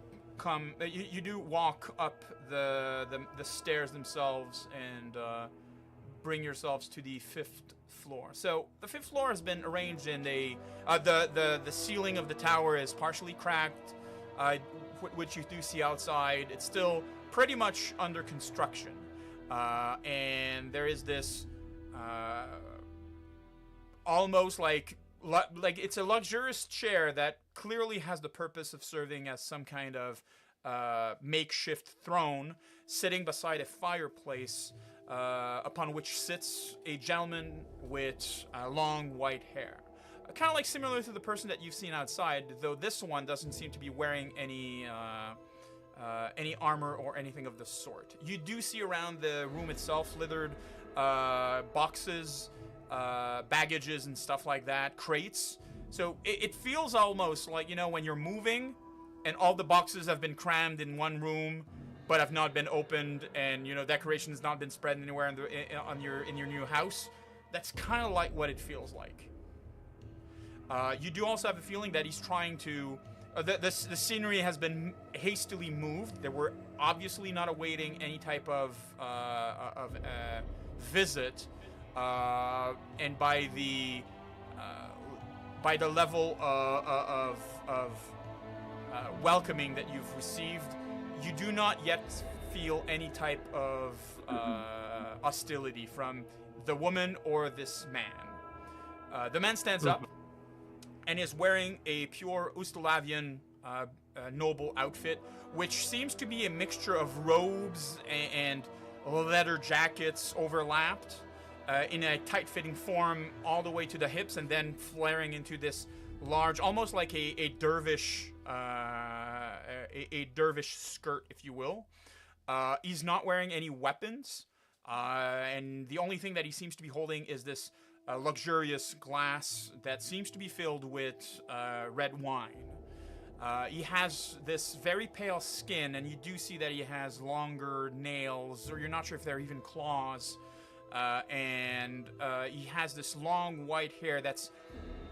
Speaker 1: you do walk up the stairs themselves and bring yourselves to the 5th floor. So the 5th floor has been arranged in the ceiling of the tower is partially cracked, which you do see outside. It's still pretty much under construction, and there is this almost like it's a luxurious chair that clearly has the purpose of serving as some kind of makeshift throne, sitting beside a fireplace upon which sits a gentleman with long white hair. Kind of similar to the person that you've seen outside, though this one doesn't seem to be wearing any any armor or anything of the sort. You do see around the room itself littered boxes, baggages and stuff like that, crates. So it feels almost like, you know, when you're moving and all the boxes have been crammed in one room but have not been opened, and, you know, decoration has not been spread anywhere in your new house. That's kind of like what it feels like. You do also have a feeling that he's trying to... the scenery has been hastily moved. They were obviously not awaiting any type of visit, and by the level of welcoming that you've received, you do not yet feel any type of hostility from the woman or this man. The man stands up and is wearing a pure Ustalavian noble outfit, which seems to be a mixture of robes and leather jackets overlapped in a tight-fitting form all the way to the hips, and then flaring into this large, almost like a dervish, a dervish skirt, if you will. He's not wearing any weapons, and the only thing that he seems to be holding is this luxurious glass that seems to be filled with red wine. He has this very pale skin, and you do see that he has longer nails, or you're not sure if they're even claws, and he has this long white hair that's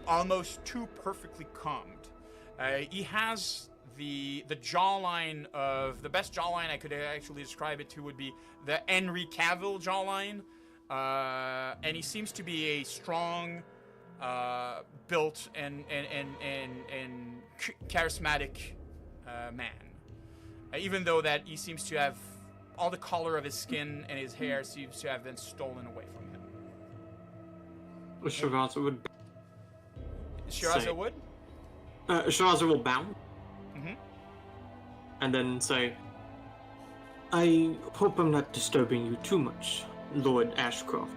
Speaker 1: almost too perfectly combed. He has the jawline of... The best jawline I could actually describe it to would be the Henry Cavill jawline. And he seems to be a strong, built and charismatic man. Even though that he seems to have all the color of his skin and his hair seems to have been stolen away from him.
Speaker 4: Shiraza would.
Speaker 1: Shiraza would?
Speaker 4: Shiraza will bow.
Speaker 1: Mm-hmm.
Speaker 4: And then say, I hope I'm not disturbing you too much, Lord Ashcroft.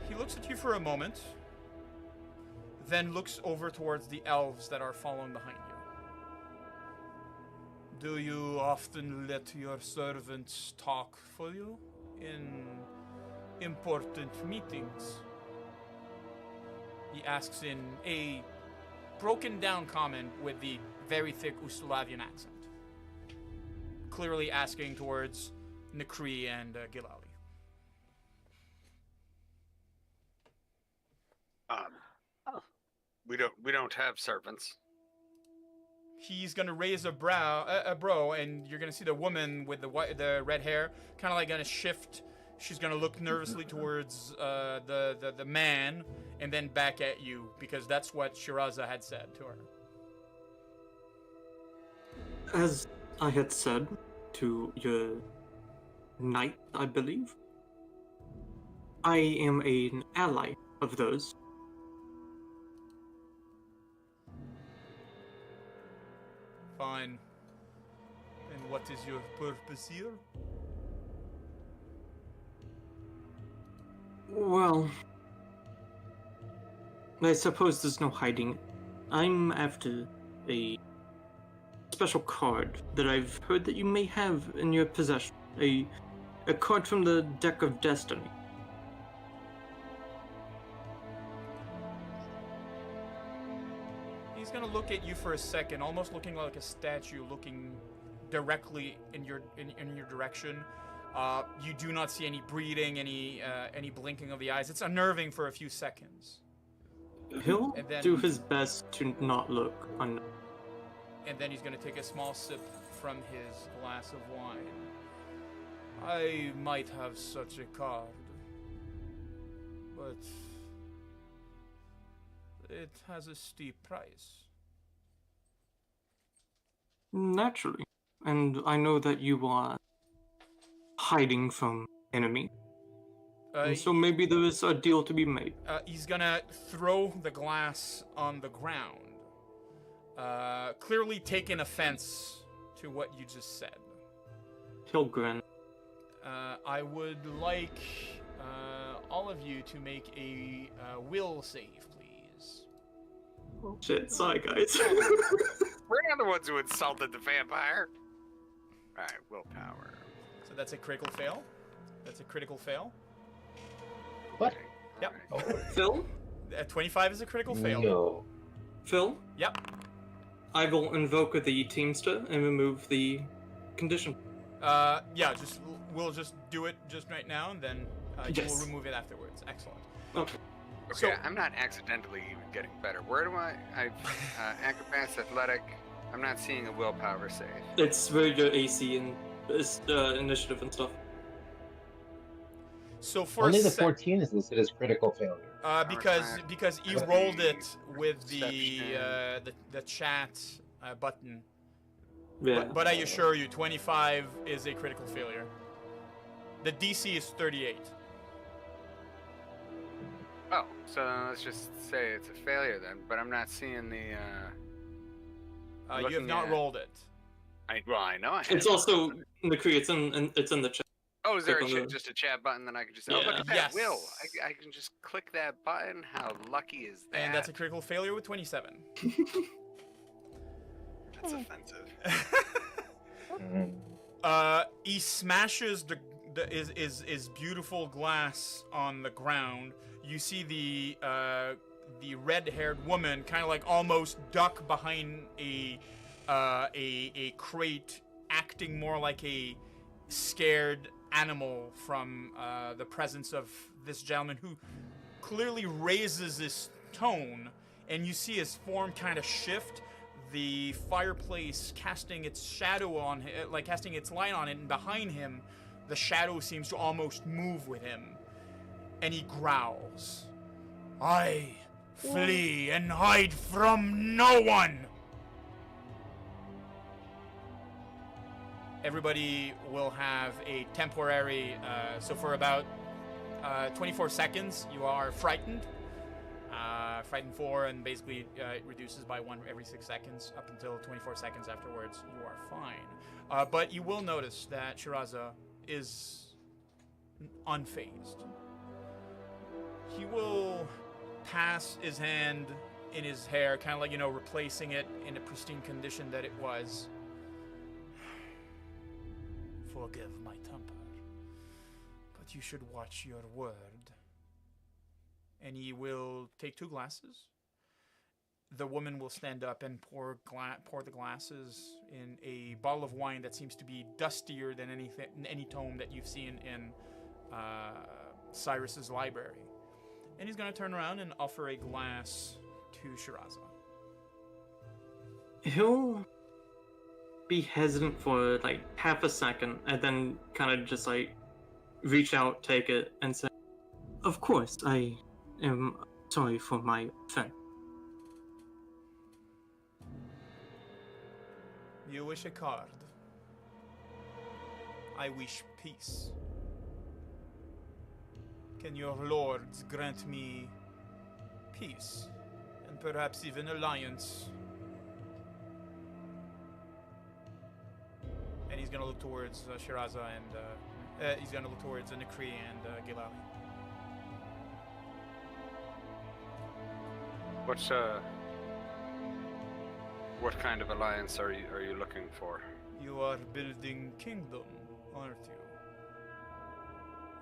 Speaker 1: He looks at you for a moment, then looks over towards the elves that are following behind you. Do you often let your servants talk for you in important meetings? He asks in a broken down comment with the very thick Ustalavian accent. Clearly asking towards Nakri and Gilali.
Speaker 3: We don't have servants.
Speaker 1: He's gonna raise a brow, and you're gonna see the woman with the red hair, kind of like gonna shift. She's gonna look nervously towards the man, and then back at you, because that's what Shiraza had said to her.
Speaker 4: As I had said to your knight, I believe, I am an ally of those.
Speaker 1: Fine. And what is your purpose here?
Speaker 4: Well, I suppose there's no hiding. I'm after a special card that I've heard that you may have in your possession. A card from the Deck of Destiny.
Speaker 1: He's gonna look at you for a second, almost looking like a statue, looking directly in your direction. You do not see any breathing, any blinking of the eyes. It's unnerving for a few seconds.
Speaker 4: He'll do his best to not look unnerving.
Speaker 1: And then he's gonna take a small sip from his glass of wine. I might have such a card, but it has a steep price.
Speaker 4: Naturally. And I know that you are hiding from enemy. And so maybe there is a deal to be made.
Speaker 1: He's gonna throw the glass on the ground. Clearly taking offense to what you just said.
Speaker 4: He'll grin.
Speaker 1: I would like all of you to make a will save, please.
Speaker 4: Oh, shit, sorry guys.
Speaker 3: We're not the ones who insulted the vampire. Alright, willpower.
Speaker 1: So that's a critical fail. That's a critical fail.
Speaker 10: What?
Speaker 1: Yep.
Speaker 4: Phil?
Speaker 1: 25 is a critical fail.
Speaker 10: No.
Speaker 4: Phil?
Speaker 1: Yep.
Speaker 4: I will invoke the Teamster and remove the condition.
Speaker 1: Yeah, we'll just do it just right now, and then you
Speaker 4: Yes.
Speaker 1: will remove it afterwards. Excellent.
Speaker 4: Okay.
Speaker 3: Okay,
Speaker 1: So-
Speaker 3: I'm not accidentally even getting better. Where do I acrobatics, athletic. I'm not seeing a willpower save.
Speaker 4: It's where your AC and initiative and stuff.
Speaker 1: So for
Speaker 10: Only
Speaker 1: a
Speaker 10: the
Speaker 1: sec-
Speaker 10: 14 is listed as critical failure.
Speaker 1: because he
Speaker 3: With
Speaker 1: rolled
Speaker 3: the
Speaker 1: it with the
Speaker 3: perception.
Speaker 1: chat button.
Speaker 4: Yeah.
Speaker 1: But I assure you, 25 is a critical failure. The DC is 38.
Speaker 3: Oh, so let's just say it's a failure then. But I'm not seeing the.
Speaker 1: You have
Speaker 3: Looking
Speaker 1: not
Speaker 3: at-
Speaker 1: rolled it.
Speaker 3: I know I have.
Speaker 4: It's also McCree. It's in the chat.
Speaker 3: Oh, is there
Speaker 4: click on the-
Speaker 3: just a chat button that I can just? Oh,
Speaker 4: Yeah.
Speaker 3: look at that.
Speaker 1: Yes.
Speaker 3: Will. I can just click that button. How lucky is that?
Speaker 1: And that's a critical failure with 27.
Speaker 3: That's offensive.
Speaker 1: He smashes his beautiful glass on the ground. You see the red-haired woman kind of like almost duck behind a crate, acting more like a scared animal from the presence of this gentleman who clearly raises his tone, and you see his form kind of shift. The fireplace casting its shadow on him, like casting its light on it, and behind him, the shadow seems to almost move with him. And he growls, "I flee and hide from no one!" Everybody will have a temporary, so for about 24 seconds, you are frightened. Frightened 4, and basically it reduces by 1 every 6 seconds up until 24 seconds afterwards. You are fine. But you will notice that Shiraza is unfazed. He will pass his hand in his hair, kind of like, replacing it in a pristine condition that it was. Forgive my temper, but you should watch your word. And he will take 2 glasses. The woman will stand up and pour the glasses in a bottle of wine that seems to be dustier than any tome that you've seen in Cyrus's library. And he's going to turn around and offer a glass to Shiraza.
Speaker 4: He'll be hesitant for like half a second, and then kind of just like reach out, take it, and say, "Of course, I am sorry for my offense."
Speaker 1: You wish a card. I wish peace. Can your lords grant me peace, and perhaps even alliance? And he's gonna look towards Shiraza, and he's gonna look towards Nakri and Gilali.
Speaker 3: What kind of alliance are you looking for?
Speaker 1: You are building kingdom, aren't you?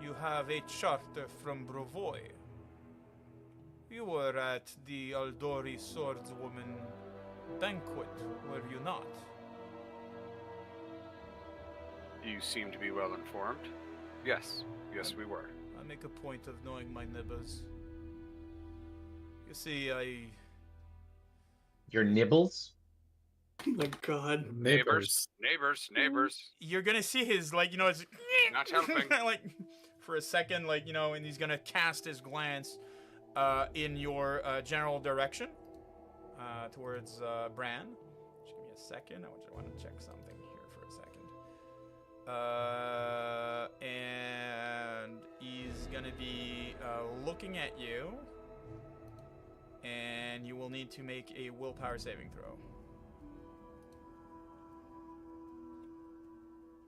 Speaker 1: You have a charter from Brovoy. You were at the Aldori Swordswoman banquet, were you not?
Speaker 3: You seem to be well informed. Yes, we were.
Speaker 1: I make a point of knowing my neighbors. You see,
Speaker 10: Your nibbles?
Speaker 4: Oh my god.
Speaker 3: Neighbors.
Speaker 1: You're gonna see his, it's
Speaker 3: Not helping.
Speaker 1: like, for a second, and he's gonna cast his glance in your general direction, towards Bran. Just give me a second. I want to check something here for a second. And he's gonna be looking at you, and you will need to make a willpower saving throw.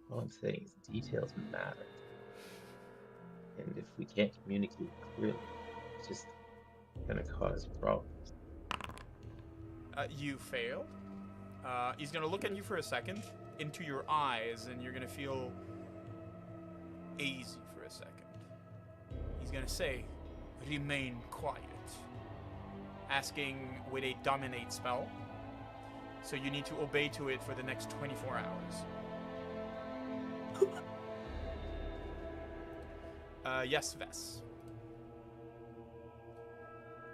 Speaker 10: All I'm saying is details matter. And if we can't communicate clearly, it's just gonna cause problems.
Speaker 1: You failed. He's gonna look at you for a second, into your eyes, and you're gonna feel easy for a second. He's gonna say, "Remain quiet," asking with a dominate spell. So you need to obey to it for the next 24 hours. Yes, Vess.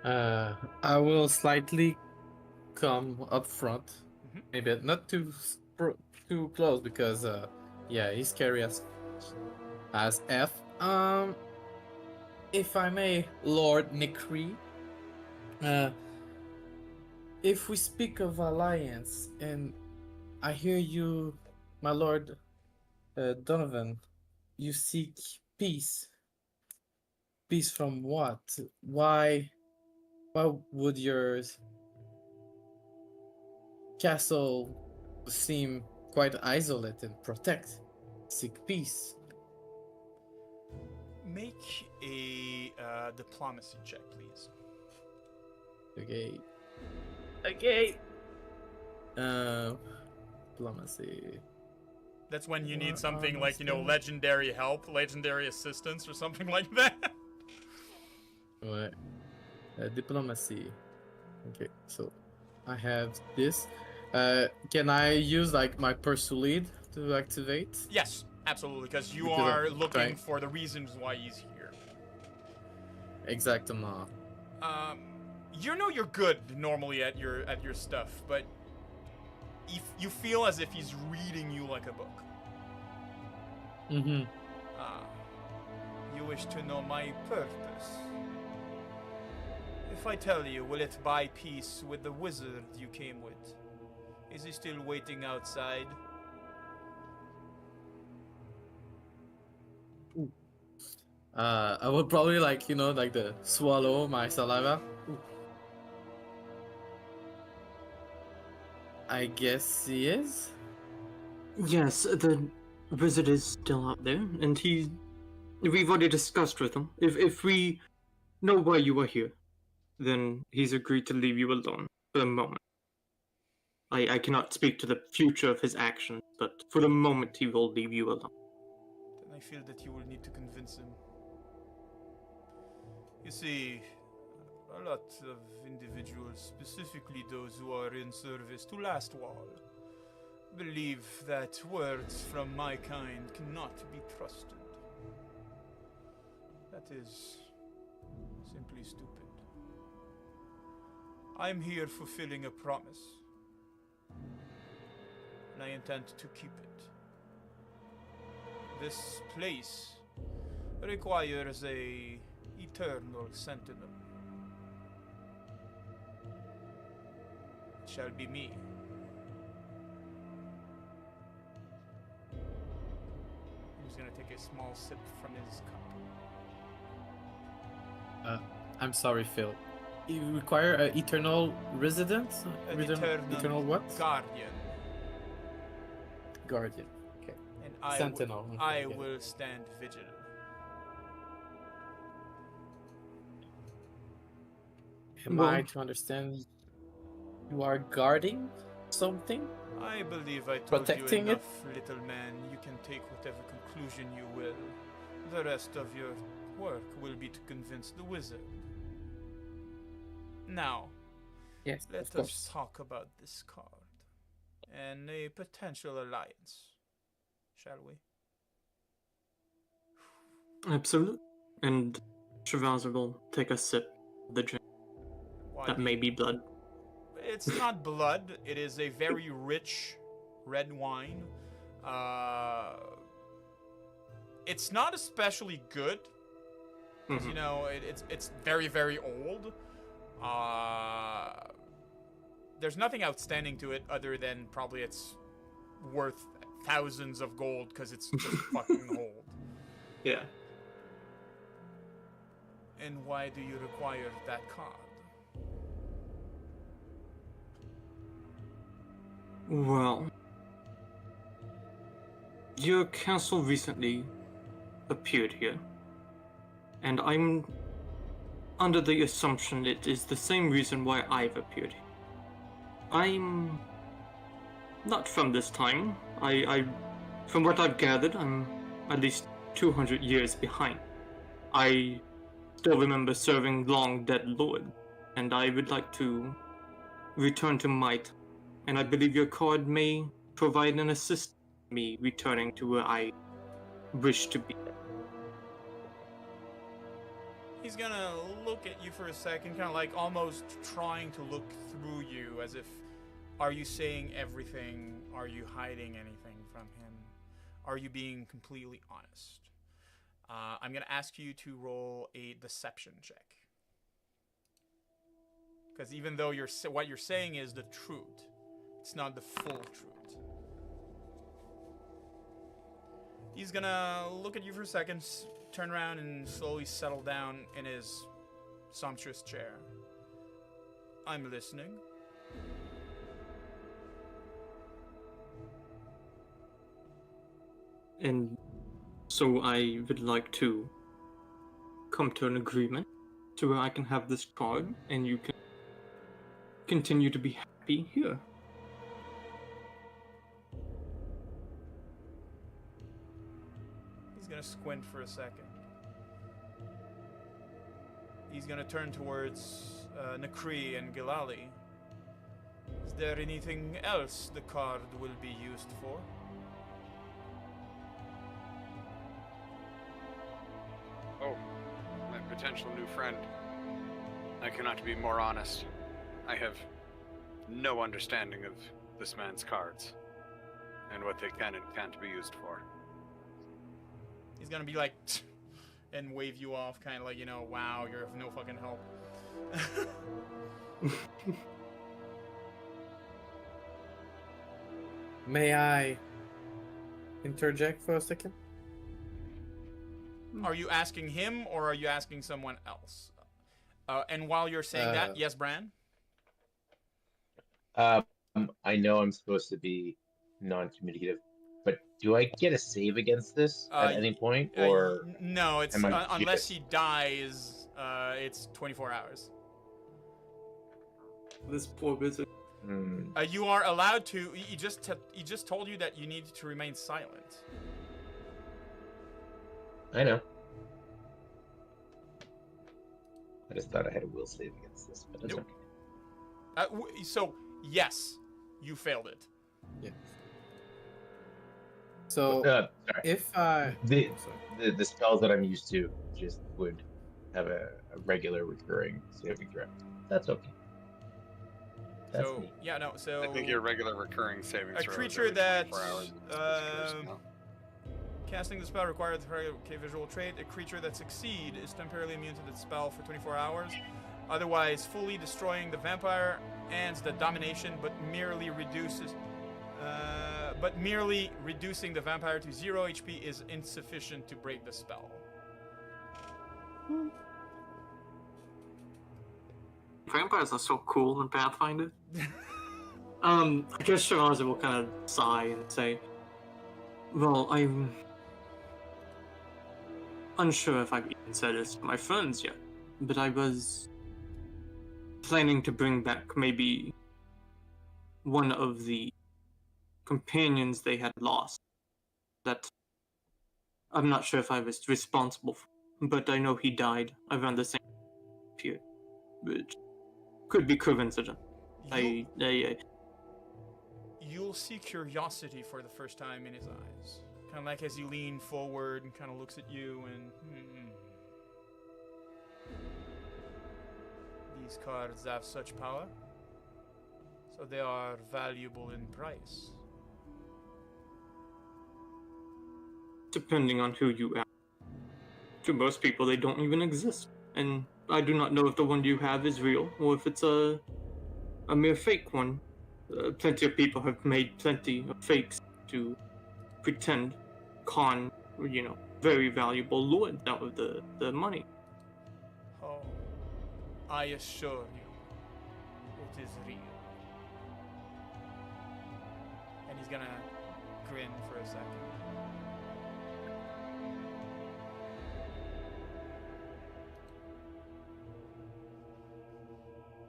Speaker 2: I will slightly come up front. Maybe not too close because yeah, he's scary as F. If I may, Lord Nikri, if we speak of alliance, and I hear you, my Lord Donovan, you seek peace. Peace from what? Why would your castle seem quite isolated and protect? Seek peace.
Speaker 1: Make a diplomacy check, please.
Speaker 2: Okay. Diplomacy.
Speaker 1: That's when you need something like, legendary help, legendary assistance, or something like that.
Speaker 2: What? Diplomacy. Okay, so I have this. Can I use like my persuade to activate?
Speaker 1: Yes, absolutely, because you
Speaker 2: Because
Speaker 1: are
Speaker 2: I'm
Speaker 1: looking
Speaker 2: trying-
Speaker 1: for the reasons why he's here.
Speaker 2: Exactement.
Speaker 1: You're good normally at your stuff, but you feel as if he's reading you like a book.
Speaker 2: Mm-hmm.
Speaker 1: You wish to know my purpose. If I tell you, will it buy peace with the wizard you came with? Is he still waiting outside?
Speaker 2: I would probably like the swallow my saliva. I guess he is.
Speaker 4: Yes, the wizard is still out there, and we've already discussed with him. If we know why you are here, then he's agreed to leave you alone for the moment. I cannot speak to the future of his actions, but for the moment he will leave you alone.
Speaker 1: Then I feel that you will need to convince him. You see, a lot of individuals, specifically those who are in service to Last Wall, believe that words from my kind cannot be trusted. That is simply stupid. I'm here fulfilling a promise, and I intend to keep it. This place requires a eternal sentinel. It shall be me. He's gonna take a small sip from his cup.
Speaker 2: I'm sorry, Phil. You require an eternal resident?
Speaker 1: An
Speaker 2: Eternal what?
Speaker 1: guardian.
Speaker 2: Guardian. Okay.
Speaker 1: And I
Speaker 2: Sentinel.
Speaker 1: I will stand vigilant.
Speaker 2: Am I to understand you are guarding something?
Speaker 1: I believe I told
Speaker 2: Protecting
Speaker 1: you
Speaker 2: it?
Speaker 1: enough, little man. You can take whatever conclusion you will. The rest of your work will be to convince the wizard. Now,
Speaker 2: Yes,
Speaker 1: let
Speaker 2: of
Speaker 1: us
Speaker 2: course.
Speaker 1: talk about this card and a potential alliance, shall we?
Speaker 4: Absolutely. And Travaza will take a sip of the drink.
Speaker 1: Why
Speaker 4: That
Speaker 1: do
Speaker 4: may
Speaker 1: you-
Speaker 4: be blood.
Speaker 1: It's not blood. It is a very rich red wine. It's not especially good. 'Cause, you know, it's very, very old. There's nothing outstanding to it other than probably it's worth thousands of gold because it's just fucking old.
Speaker 4: Yeah.
Speaker 1: And why do you require that card?
Speaker 4: Well, your castle recently appeared here, and I'm under the assumption it is the same reason why I've appeared here. I'm not from this time. From what I've gathered, I'm at least 200 years behind. I still remember serving long dead lord, and I would like to return to might, and I believe your card may provide an assist me returning to where I wish to be.
Speaker 1: He's gonna look at you for a second, kind of like almost trying to look through you, as if, are you saying everything? Are you hiding anything from him? Are you being completely honest? I'm gonna ask you to roll a deception check. Because even though what you're saying is the truth, it's not the full truth. He's gonna look at you for a second, turn around, and slowly settle down in his sumptuous chair. I'm listening.
Speaker 4: And so I would like to come to an agreement to where I can have this card and you can continue to be happy here.
Speaker 1: He's gonna squint for a second. He's gonna turn towards Nakri and Gilali. Is there anything else the card will be used for?
Speaker 3: Oh, my potential new friend. I cannot be more honest. I have no understanding of this man's cards and what they can and can't be used for.
Speaker 1: He's gonna be like, and wave you off, kind of like, you know, wow, you're of no fucking help.
Speaker 2: May I interject for a second?
Speaker 1: Are you asking him or are you asking someone else? And while you're saying that, yes, Bran?
Speaker 10: I know I'm supposed to be non-communicative, but do I get a save against this at any point, or
Speaker 1: no? It's
Speaker 10: am I
Speaker 1: unless he dies. It's 24 hours.
Speaker 4: This poor wizard.
Speaker 1: You are allowed to. He just told you that you need to remain silent.
Speaker 10: I know. I just thought I had a will save against this, but that's okay.
Speaker 1: So yes, you failed it.
Speaker 2: Yeah. So
Speaker 10: sorry.
Speaker 2: if I
Speaker 10: the spells that I'm used to just would have a regular recurring saving throw. That's okay. That's
Speaker 1: so
Speaker 10: neat.
Speaker 1: yeah, no. So
Speaker 3: I think your regular recurring saving
Speaker 1: a
Speaker 3: throw
Speaker 1: creature
Speaker 3: every
Speaker 1: that
Speaker 3: 24 hours is no.
Speaker 1: casting the spell requires a visual trait. A creature that succeeds is temporarily immune to the spell for 24 hours. Otherwise, fully destroying the vampire ends the domination, but merely reducing the vampire to 0 HP is insufficient to break the spell.
Speaker 4: Vampires are so cool in Pathfinder. I guess Shiraza will kind of sigh and say, well, I'm unsure if I've even said this to my friends yet, but I was planning to bring back maybe one of the companions they had lost that I'm not sure if I was responsible for, but I know he died around the same period, which could be coincidence.
Speaker 1: You'll see curiosity for the first time in his eyes. Kind of like as you lean forward and kind of looks at you and... These cards have such power, so they are valuable in price.
Speaker 4: Depending on who you ask. To most people, they don't even exist. And I do not know if the one you have is real, or if it's a mere fake one. Plenty of people have made plenty of fakes to pretend con, very valuable lords out of the money.
Speaker 1: Oh, I assure you, it is real. And he's gonna grin for a second.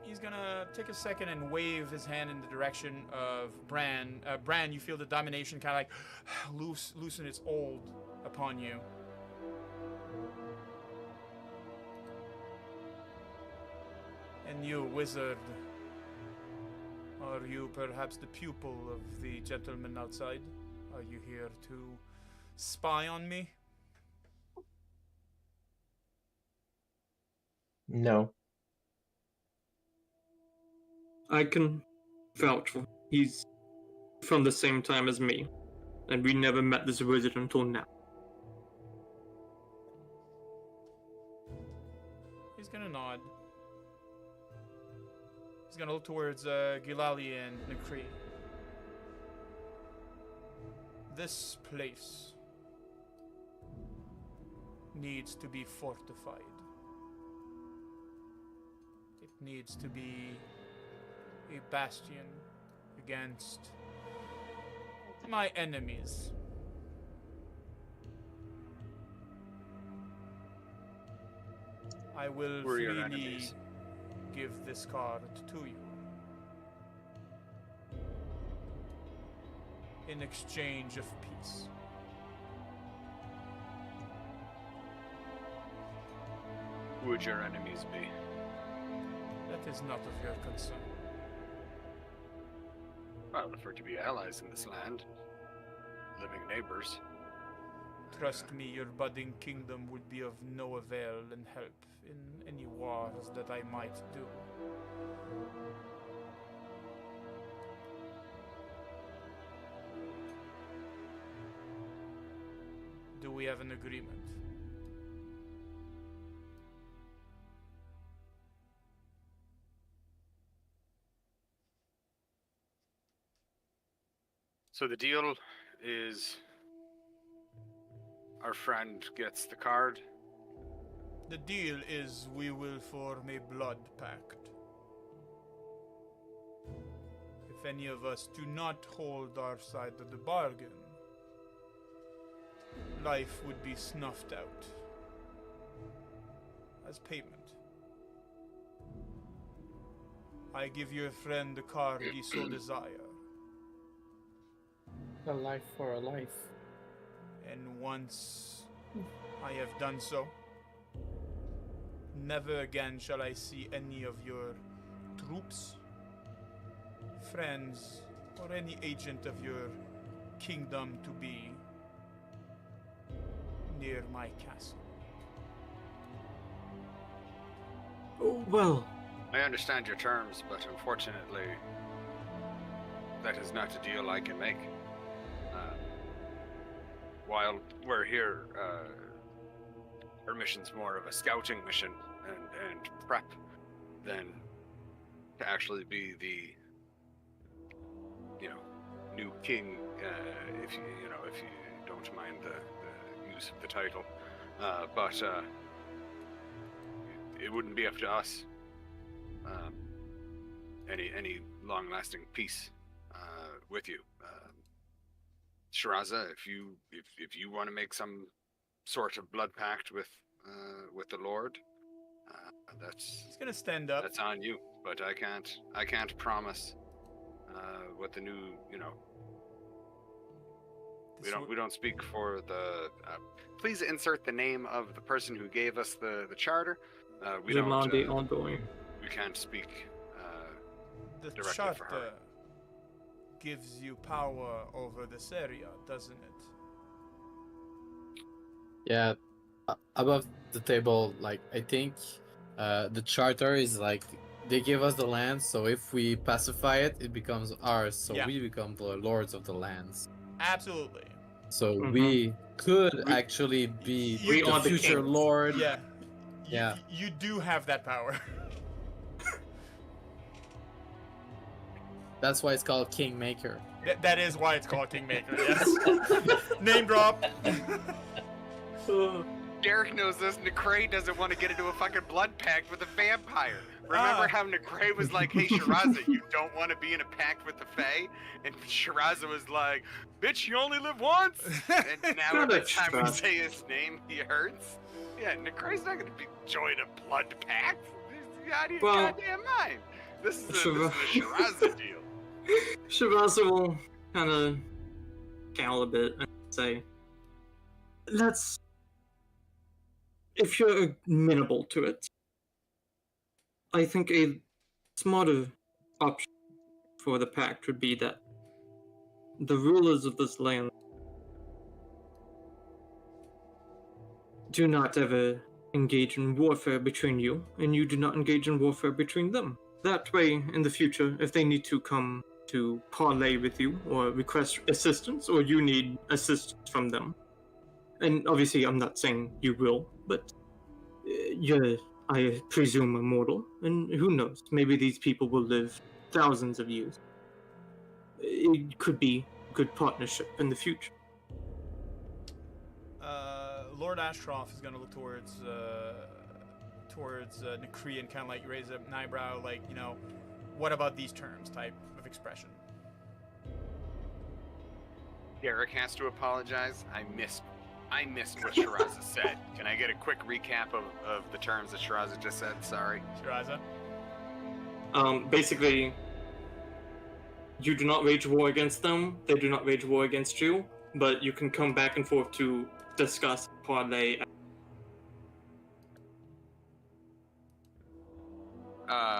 Speaker 1: He's gonna take a second and wave his hand in the direction of Bran. Bran, you feel the domination kind of like loosen its hold upon you. And you, wizard, are you perhaps the pupil of the gentleman outside? Are you here to spy on me?
Speaker 10: No.
Speaker 4: I can vouch for him. He's from the same time as me, and we never met this wizard until now.
Speaker 1: He's gonna nod. He's gonna look towards Gilali and Nakri. This place needs to be fortified. It needs to be a bastion against my enemies. I will
Speaker 3: Who are your
Speaker 1: freely
Speaker 3: enemies?
Speaker 1: give this card to you in exchange of peace.
Speaker 3: Who would your enemies be?
Speaker 1: That is not of your concern.
Speaker 3: Well, if we're to be allies in this land, living neighbors.
Speaker 1: Trust me, your budding kingdom would be of no avail and help in any wars that I might do. Do we have an agreement?
Speaker 3: So the deal is our friend gets the card.
Speaker 1: The deal is we will form a blood pact. If any of us do not hold our side of the bargain, life would be snuffed out as payment. I give your friend the card he so desire.
Speaker 2: A life for a life.
Speaker 1: And once I have done so, never again shall I see any of your troops, friends, or any agent of your kingdom to be near my castle.
Speaker 4: Oh, well,
Speaker 3: I understand your terms, but unfortunately, that is not a deal I can make. While we're here, our mission's more of a scouting mission and prep than to actually be the, new king. If you don't mind the use of the title, but it wouldn't be up to us. Any long-lasting peace with you. Shiraza, if you want to make some sort of blood pact with the Lord,
Speaker 1: He's gonna stand up.
Speaker 3: that's on you. But I can't promise what the new we don't speak for the. Please insert the name of the person who gave us the charter. We
Speaker 4: Rimandi
Speaker 3: don't.
Speaker 4: ongoing.
Speaker 3: We can't speak.
Speaker 1: The
Speaker 3: directly
Speaker 1: charter
Speaker 3: for her.
Speaker 1: gives you power over this area, doesn't it?
Speaker 2: Yeah, above the table, like I think the charter is like they give us the land, so if we pacify it, it becomes ours. So
Speaker 1: Yeah.
Speaker 2: we become the lords of the lands.
Speaker 1: Absolutely.
Speaker 2: So
Speaker 4: Mhm.
Speaker 2: we could
Speaker 4: We-
Speaker 2: actually be
Speaker 1: We
Speaker 2: the
Speaker 4: are the
Speaker 2: future
Speaker 4: kings.
Speaker 2: lord.
Speaker 1: Yeah.
Speaker 2: Yeah.
Speaker 1: You do have that power.
Speaker 2: That's why it's called Kingmaker.
Speaker 1: That is why it's called Kingmaker, yes. Name drop.
Speaker 3: Derek knows this. Necray doesn't want to get into a fucking blood pact with a vampire. Remember how Necray was like, "Hey, Shiraza, you don't want to be in a pact with the Fae?" And Shiraza was like, "Bitch, you only live once." And now
Speaker 4: Not
Speaker 3: every
Speaker 4: a
Speaker 3: time we
Speaker 4: Shiraza.
Speaker 3: say his name, he hurts. Yeah, Necray's not going to join a blood pact. He's out of your
Speaker 4: Well-
Speaker 3: goddamn mind. This is a
Speaker 4: Sure.
Speaker 3: Shiraza deal.
Speaker 4: Shiraza will kind of scowl a bit and say, "That's if you're amenable to it. I think a smarter option for the pact would be that the rulers of this land do not ever engage in warfare between you, and you do not engage in warfare between them. That way, in the future, if they need to come to parley with you or request assistance, or you need assistance from them, and obviously I'm not saying you will, but you're, I presume, immortal, and who knows, maybe these people will live thousands of years. It could be good partnership in the future."
Speaker 1: Lord Ashtroff is gonna look towards Nakri and kind of like raise an eyebrow, like, you know, what about these terms type of expression.
Speaker 3: Derek has to apologize. I missed what Shiraza said. Can I get a quick recap of the terms that Shiraza just said? Sorry.
Speaker 1: Shiraza?
Speaker 4: Basically, you do not wage war against them, they do not wage war against you, but you can come back and forth to discuss parlay.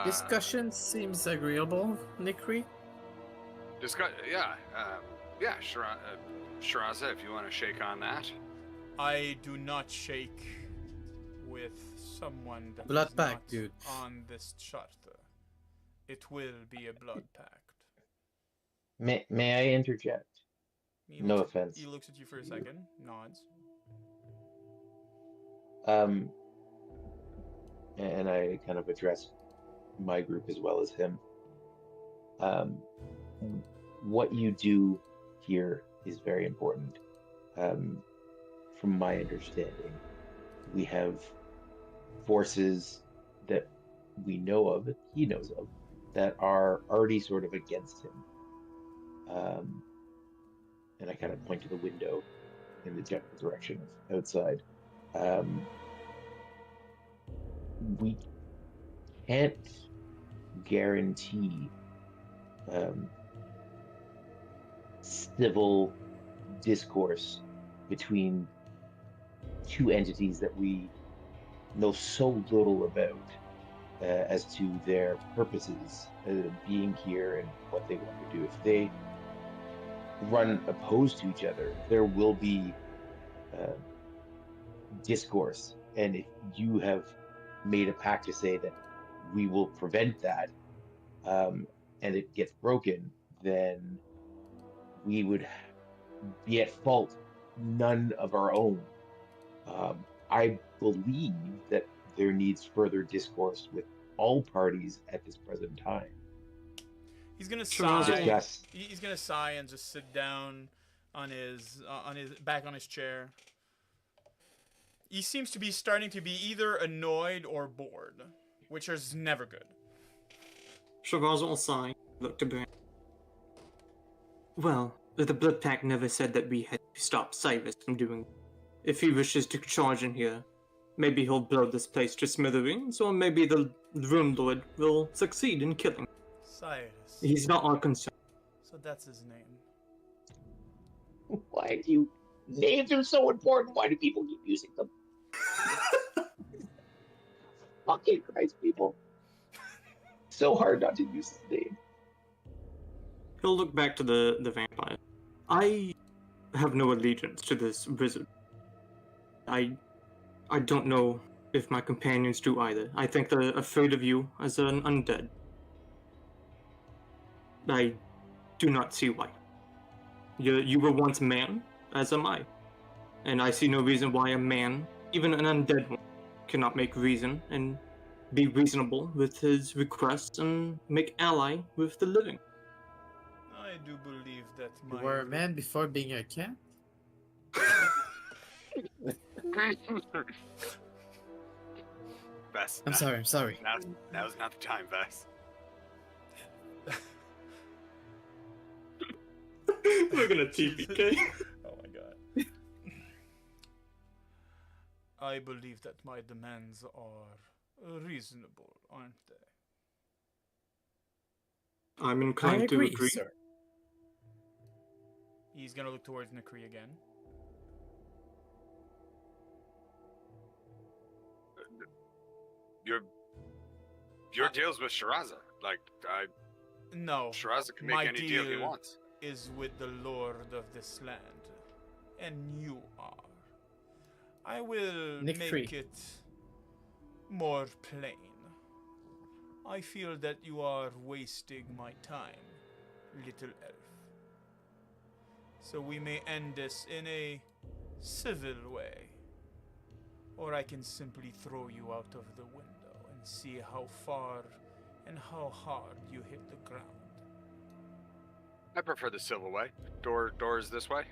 Speaker 2: Discussion seems agreeable, Nikri.
Speaker 3: Yeah, Shiraza, if you want to shake on that.
Speaker 1: I do not shake with someone that
Speaker 2: Blood
Speaker 1: is
Speaker 2: pact,
Speaker 1: not
Speaker 2: dude.
Speaker 1: on this charter. It will be a blood pact.
Speaker 10: May I interject? No offense.
Speaker 1: He looks at you for a second, nods.
Speaker 10: And I kind of address my group as well as him. What you do here is very important. From my understanding, we have forces that we know of, that he knows of, that are already sort of against him. And I kind of point to the window in the general direction of outside. We can't guarantee civil discourse between two entities that we know so little about as to their purposes being here and what they want to do. If they run opposed to each other, there will be discourse. And if you have made a pact to say that we will prevent that, and it gets broken, then we would be at fault, none of our own. I believe that there needs further discourse with all parties at this present time.
Speaker 1: He's gonna
Speaker 10: Sure.
Speaker 1: sigh.
Speaker 10: Discuss.
Speaker 1: He's gonna sigh and just sit down on his back on his chair. He seems to be starting to be either annoyed or bored, which is never good.
Speaker 4: Shiraza will sigh, look to Brand. Well, the Blood Pact never said that we had to stop Cyrus from doing it. If he wishes to charge in here, maybe he'll blow this place to smithereens, or maybe the Rune Lord will succeed in killing.
Speaker 1: Cyrus.
Speaker 4: He's not our concern.
Speaker 1: So that's his name.
Speaker 10: Why do you... Names are so important. Why do people keep using them? Fucking Christ, people. So hard not to use his name.
Speaker 4: He'll look back to the vampire. I have no allegiance to this wizard. I don't know if my companions do either. I think they're afraid of you as an undead. I do not see why. You were once a man, as am I. And I see no reason why a man, even an undead one, cannot make reason and be reasonable with his requests and make ally with the living.
Speaker 1: I do believe that
Speaker 2: You
Speaker 1: my...
Speaker 2: were a man before being a cat?
Speaker 3: Vess.
Speaker 2: I'm sorry.
Speaker 3: Now's not the time, Vess.
Speaker 4: We're gonna TPK.
Speaker 1: Oh my god. I believe that my demands are reasonable, aren't they?
Speaker 4: I'm
Speaker 2: I
Speaker 4: inclined to
Speaker 2: agree,
Speaker 4: agree.
Speaker 2: sir.
Speaker 1: He's gonna look towards Nakri again.
Speaker 3: Your deal's with Shiraza. Like,
Speaker 1: No,
Speaker 3: Shiraza can make
Speaker 1: my
Speaker 3: any deal he
Speaker 1: deal
Speaker 3: wants.
Speaker 1: is with the Lord of this land, and you are. I will
Speaker 2: Nick
Speaker 1: make
Speaker 2: Tree.
Speaker 1: it more plain. I feel that you are wasting my time, little elf. So we may end this in a civil way, or I can simply throw you out of the window and see how far and how hard you hit the ground.
Speaker 3: I prefer the civil way. Doors this way.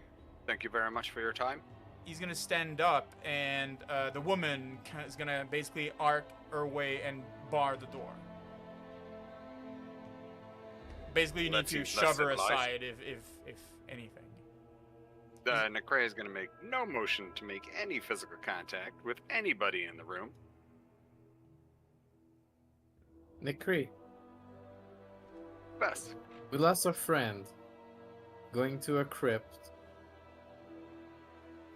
Speaker 3: Thank you very much for your time.
Speaker 1: He's gonna stand up, and the woman is gonna basically arc her way and bar the door. Basically, you need
Speaker 3: That
Speaker 1: to
Speaker 3: seems less
Speaker 1: shove her
Speaker 3: civilized.
Speaker 1: aside if anything.
Speaker 3: Nakray is going to make no motion to make any physical contact with anybody in the room.
Speaker 2: Nikri,
Speaker 3: Best.
Speaker 2: we lost a friend going to a crypt,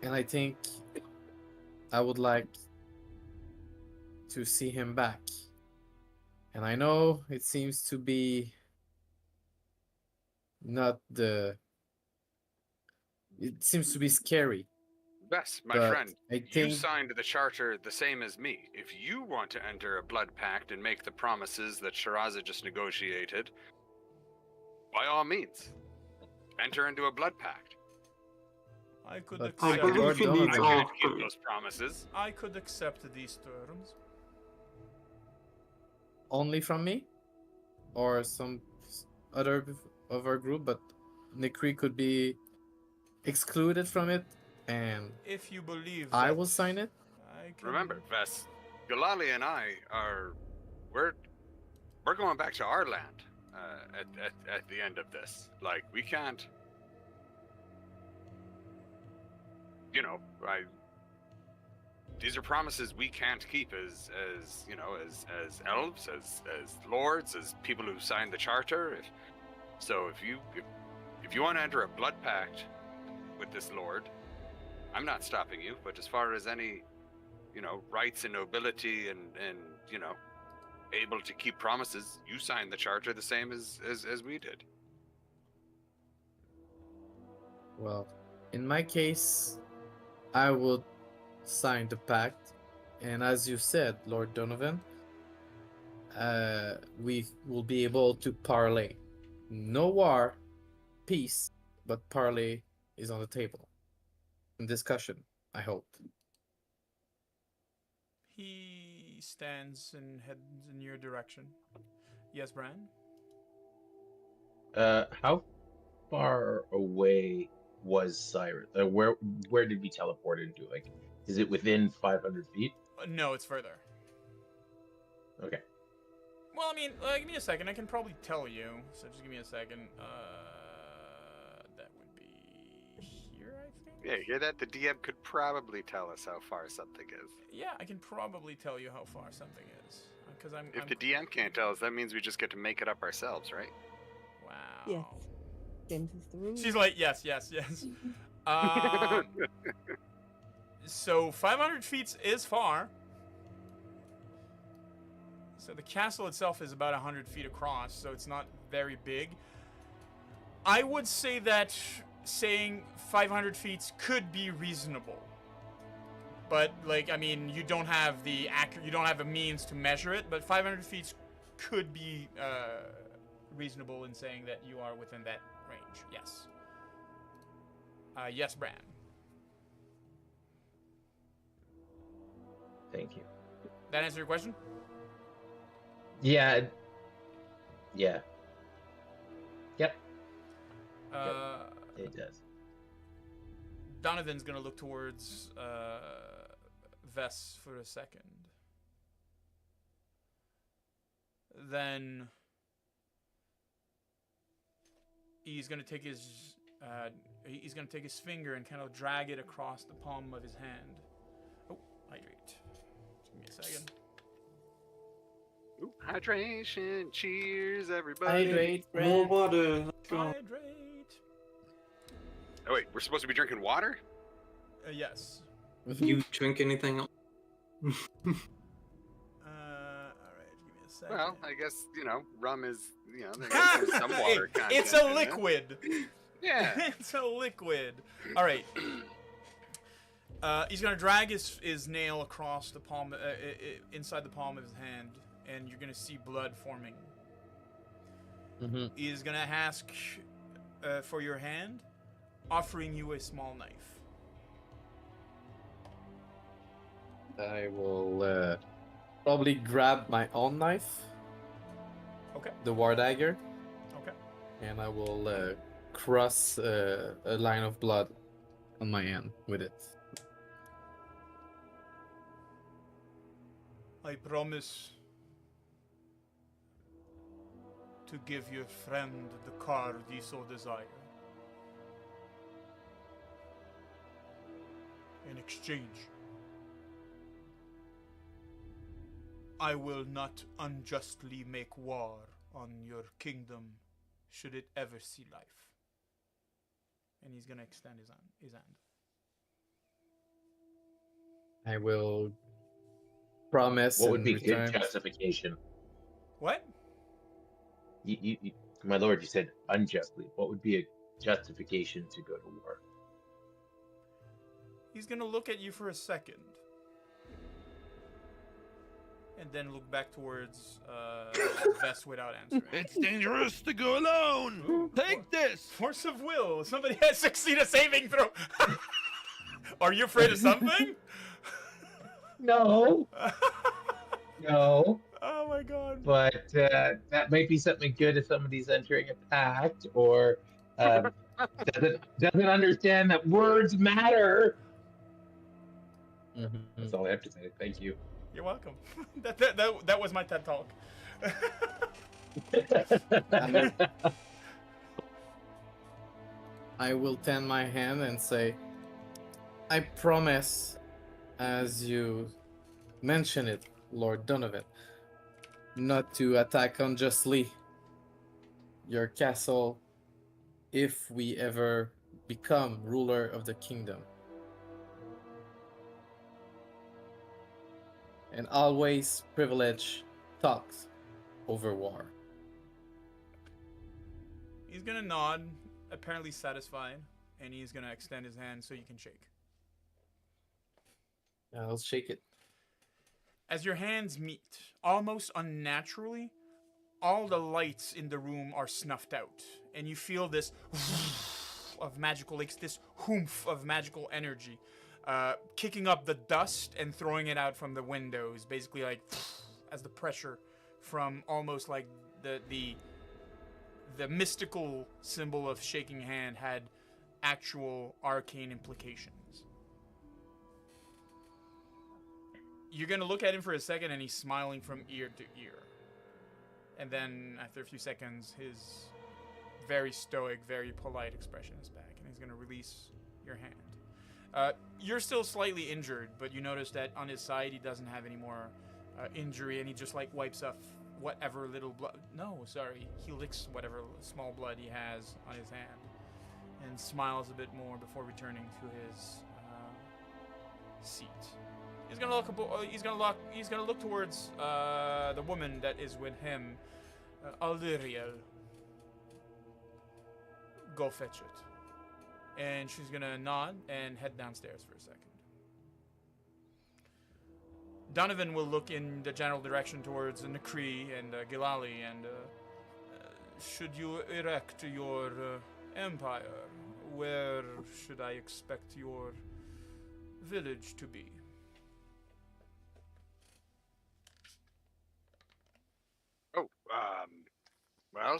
Speaker 2: and I think I would like to see him back. And I know it seems to be not the. It seems to be scary.
Speaker 3: Best, my
Speaker 2: but
Speaker 3: friend.
Speaker 2: I
Speaker 3: You
Speaker 2: think
Speaker 3: signed the charter the same as me. If you want to enter a blood pact and make the promises that Shiraza just negotiated, by all means, enter into a blood pact.
Speaker 1: I could
Speaker 2: But
Speaker 1: accept.
Speaker 4: I believe he
Speaker 2: Lord
Speaker 4: needs
Speaker 3: I
Speaker 2: Donovan.
Speaker 3: can't keep
Speaker 4: our
Speaker 3: those promises.
Speaker 1: I could accept these terms.
Speaker 2: only from me, or some other of our group, but Nikri could be excluded from it, and
Speaker 1: If you believe
Speaker 2: I
Speaker 1: that
Speaker 2: will sign it.
Speaker 1: I can...
Speaker 3: Remember, Vess, Galali and I are we're going back to our land at the end of this. Like, we can't, you know, these are promises we can't keep as you know, as elves, as lords, as people who signed the charter. If you want to enter a blood pact with this lord, I'm not stopping you. But as far as any, you know, rights and nobility and you know, able to keep promises, you signed the charter the same as we did.
Speaker 2: Well, in my case, I would sign the pact, and as you said, Lord Donovan, we will be able to parlay. No war, peace, but parlay is on the table. In discussion, I hope.
Speaker 1: He stands and heads in your direction. Yes, Bran?
Speaker 10: How far away was Cyrus? Where did we teleport into? Like, is it within 500 feet?
Speaker 1: No, it's further.
Speaker 10: Okay.
Speaker 1: Well, I mean, give me a second. I can probably tell you. So just give me a second. That would be here, I think.
Speaker 3: Yeah, you hear that? The DM could probably tell us how far something is.
Speaker 1: Yeah, I can probably tell you how far something is. Because
Speaker 3: If the DM can't tell us, that means we just get to make it up ourselves, right?
Speaker 1: Wow.
Speaker 5: Yes. James is the rule.
Speaker 1: She's like, yes. So 500 feet is far. So the castle itself is about 100 feet across, so it's not very big. I would say that saying 500 feet could be reasonable. But, like, I mean, you don't have a means to measure it, but 500 feet could be reasonable in saying that you are within that range. Yes. Yes, Bran.
Speaker 10: Thank you.
Speaker 1: That answer your question?
Speaker 10: Yeah. Yeah. Yep. It does.
Speaker 1: Donovan's gonna look towards Vess for a second. Then he's gonna take his finger and kind of drag it across the palm of his hand. Oh, hydrate. Just give me a second.
Speaker 3: Ooh, hydration. Cheers, everybody.
Speaker 2: Hydrate,
Speaker 4: More
Speaker 2: friend.
Speaker 4: water. Let's go.
Speaker 1: Hydrate.
Speaker 3: Oh wait, we're supposed to be drinking water?
Speaker 1: Yes.
Speaker 4: You drink anything else?
Speaker 1: All right. Give me a second.
Speaker 3: Well, I guess, rum is, there's some water content
Speaker 1: It's a
Speaker 3: in it.
Speaker 1: liquid.
Speaker 3: Yeah.
Speaker 1: It's a liquid. All right. He's gonna drag his nail across the palm, inside the palm of his hand, and you're gonna see blood forming.
Speaker 2: Mhm.
Speaker 1: He's gonna ask for your hand, offering you a small knife.
Speaker 2: I will probably grab my own knife,
Speaker 1: Okay.
Speaker 2: the war dagger,
Speaker 1: Okay.
Speaker 2: and I will cross a line of blood on my hand with it.
Speaker 1: I promise to give your friend the card he so desire. In exchange, I will not unjustly make war on your kingdom should it ever see life. And he's gonna extend his hand.
Speaker 2: I will promise
Speaker 10: What would
Speaker 2: in
Speaker 10: be
Speaker 2: return.
Speaker 10: good justification?
Speaker 1: What?
Speaker 10: My lord, you said unjustly. What would be a justification to go to war?
Speaker 1: He's gonna look at you for a second. And then look back towards Vest without answering.
Speaker 6: It's dangerous to go alone. Take this.
Speaker 1: Force of will. Somebody has succeeded a saving throw. Are you afraid of something?
Speaker 10: No. No.
Speaker 1: Oh my god.
Speaker 10: But that might be something good if somebody's entering a pact or doesn't understand that words matter. That's all I have to say. Thank you.
Speaker 1: You're welcome. That was my TED talk.
Speaker 2: I will tend my hand and say, I promise, as you mention it, Lord Donovan, not to attack unjustly your castle if we ever become ruler of the kingdom. And always privilege talks over war.
Speaker 1: He's gonna nod, apparently satisfied, and he's gonna extend his hand so you can shake.
Speaker 2: I'll shake it.
Speaker 1: As your hands meet, almost unnaturally, all the lights in the room are snuffed out, and you feel this of magical, like this oomph of magical energy, kicking up the dust and throwing it out from the windows, basically like as the pressure from almost like the mystical symbol of shaking hand had actual arcane implications. You're gonna look at him for a second, and he's smiling from ear to ear. And then, after a few seconds, his very stoic, very polite expression is back, and he's gonna release your hand. You're still slightly injured, but you notice that on his side, he doesn't have any more injury, and he just like wipes off whatever little blood. No, sorry, he licks whatever small blood he has on his hand, and smiles a bit more before returning to his seat. He's gonna look. He's gonna look towards the woman that is with him, Aldiriel. Go fetch it. And she's gonna nod and head downstairs for a second. Donovan will look in the general direction towards Nakri and Gilali, and should you erect your empire, where should I expect your village to be?
Speaker 3: Oh, well,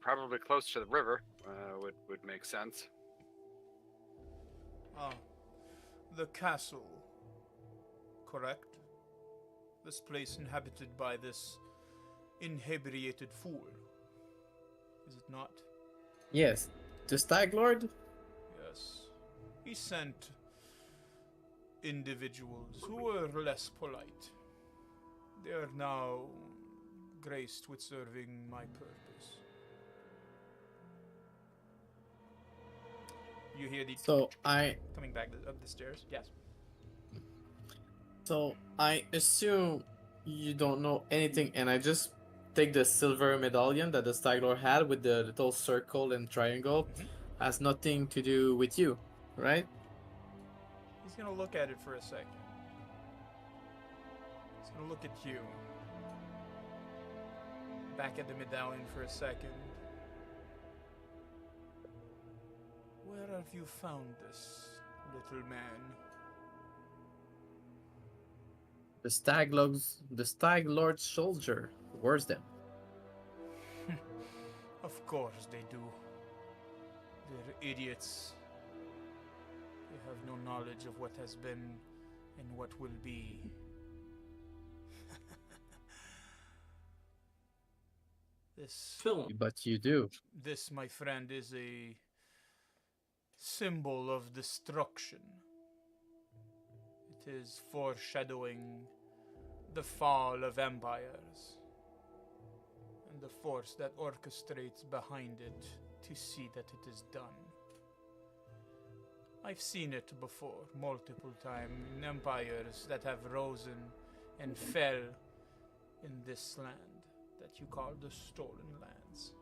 Speaker 3: probably close to the river would make sense.
Speaker 1: Ah, the castle, correct? This place inhabited by this inebriated fool, is it not?
Speaker 2: Yes, the Stag Lord?
Speaker 1: Yes. He sent individuals who were less polite They are now graced with serving my purpose. You hear the
Speaker 2: So I
Speaker 1: coming back up the stairs. Yes.
Speaker 2: So I assume you don't know anything, and I just take the silver medallion that the Stagler had with the little circle and triangle. Has nothing to do with you, right?
Speaker 1: He's gonna look at it for a second. He's gonna look at you. Back at the medallion for a second. Where have you found this, little man?
Speaker 2: The Stag Lord's soldier wears them.
Speaker 1: Of course they do. They're idiots. They have no knowledge of what has been and what will be. This
Speaker 4: Phil,
Speaker 2: But you do.
Speaker 1: This, my friend, is a symbol of destruction. It is foreshadowing the fall of empires and the force that orchestrates behind it to see that it is done. I've seen it before, multiple times, in empires that have risen and fell in this land that you call the Stolen Lands.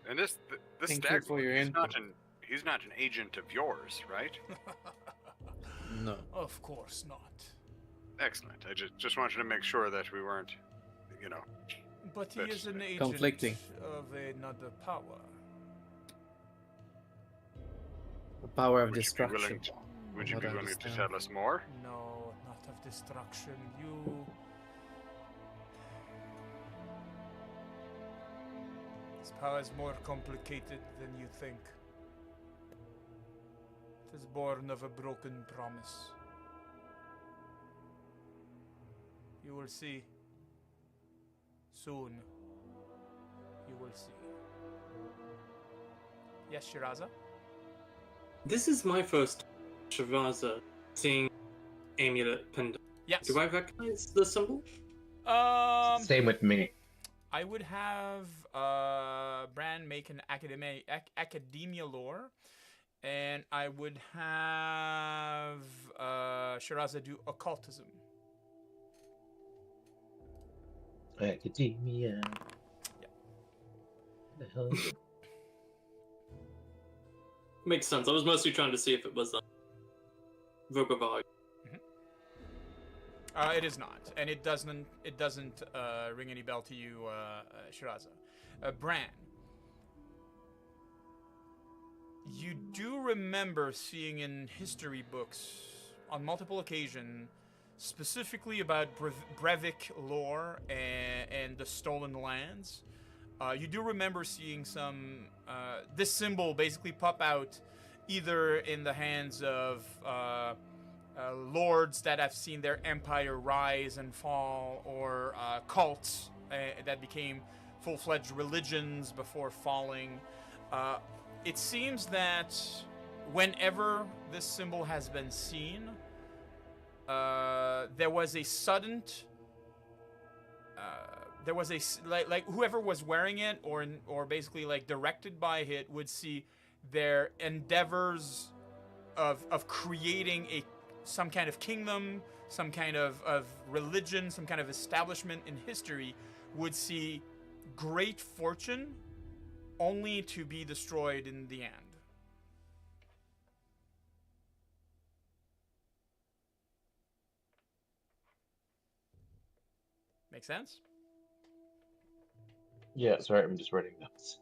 Speaker 3: And this
Speaker 2: Thank you
Speaker 3: stag,
Speaker 2: for your input.
Speaker 3: he's not an agent of yours, right?
Speaker 2: No.
Speaker 1: Of course not.
Speaker 3: Excellent. I just wanted to make sure that we weren't, you know.
Speaker 1: But he is an agent
Speaker 2: Conflicting.
Speaker 1: of another power.
Speaker 2: The power of
Speaker 3: Would you be
Speaker 2: destruction.
Speaker 3: willing to, would you
Speaker 2: What
Speaker 3: be
Speaker 2: I
Speaker 3: willing to
Speaker 2: understand.
Speaker 3: tell us more?
Speaker 1: No, not of destruction. This power is more complicated than you think. It is born of a broken promise. You will see. Soon. You will see. Yes, Shiraza?
Speaker 4: this is my first Shiraza seeing amulet pendant.
Speaker 1: Yes.
Speaker 4: Do I recognize the symbol?
Speaker 10: Same with me.
Speaker 1: I would have Bran make an academia lore, and I would have Shiraza do occultism.
Speaker 10: Academia.
Speaker 1: Yeah.
Speaker 10: What the hell is it?
Speaker 4: Makes sense. I was mostly trying to see if it was Vogavag.
Speaker 1: It is not, and it doesn't ring any bell to you, Shiraza. Bran, you do remember seeing in history books on multiple occasions, specifically about Brevik lore and the Stolen Lands. You do remember seeing some this symbol basically pop out, either in the hands of lords that have seen their empire rise and fall, or cults that became full-fledged religions before falling. It seems that whenever this symbol has been seen, there was a sudden like whoever was wearing it or basically like directed by it would see their endeavors of creating some kind of kingdom, some kind of religion, some kind of establishment in history would see great fortune only to be destroyed in the end. Make sense?
Speaker 10: Yeah, sorry, I'm just writing notes.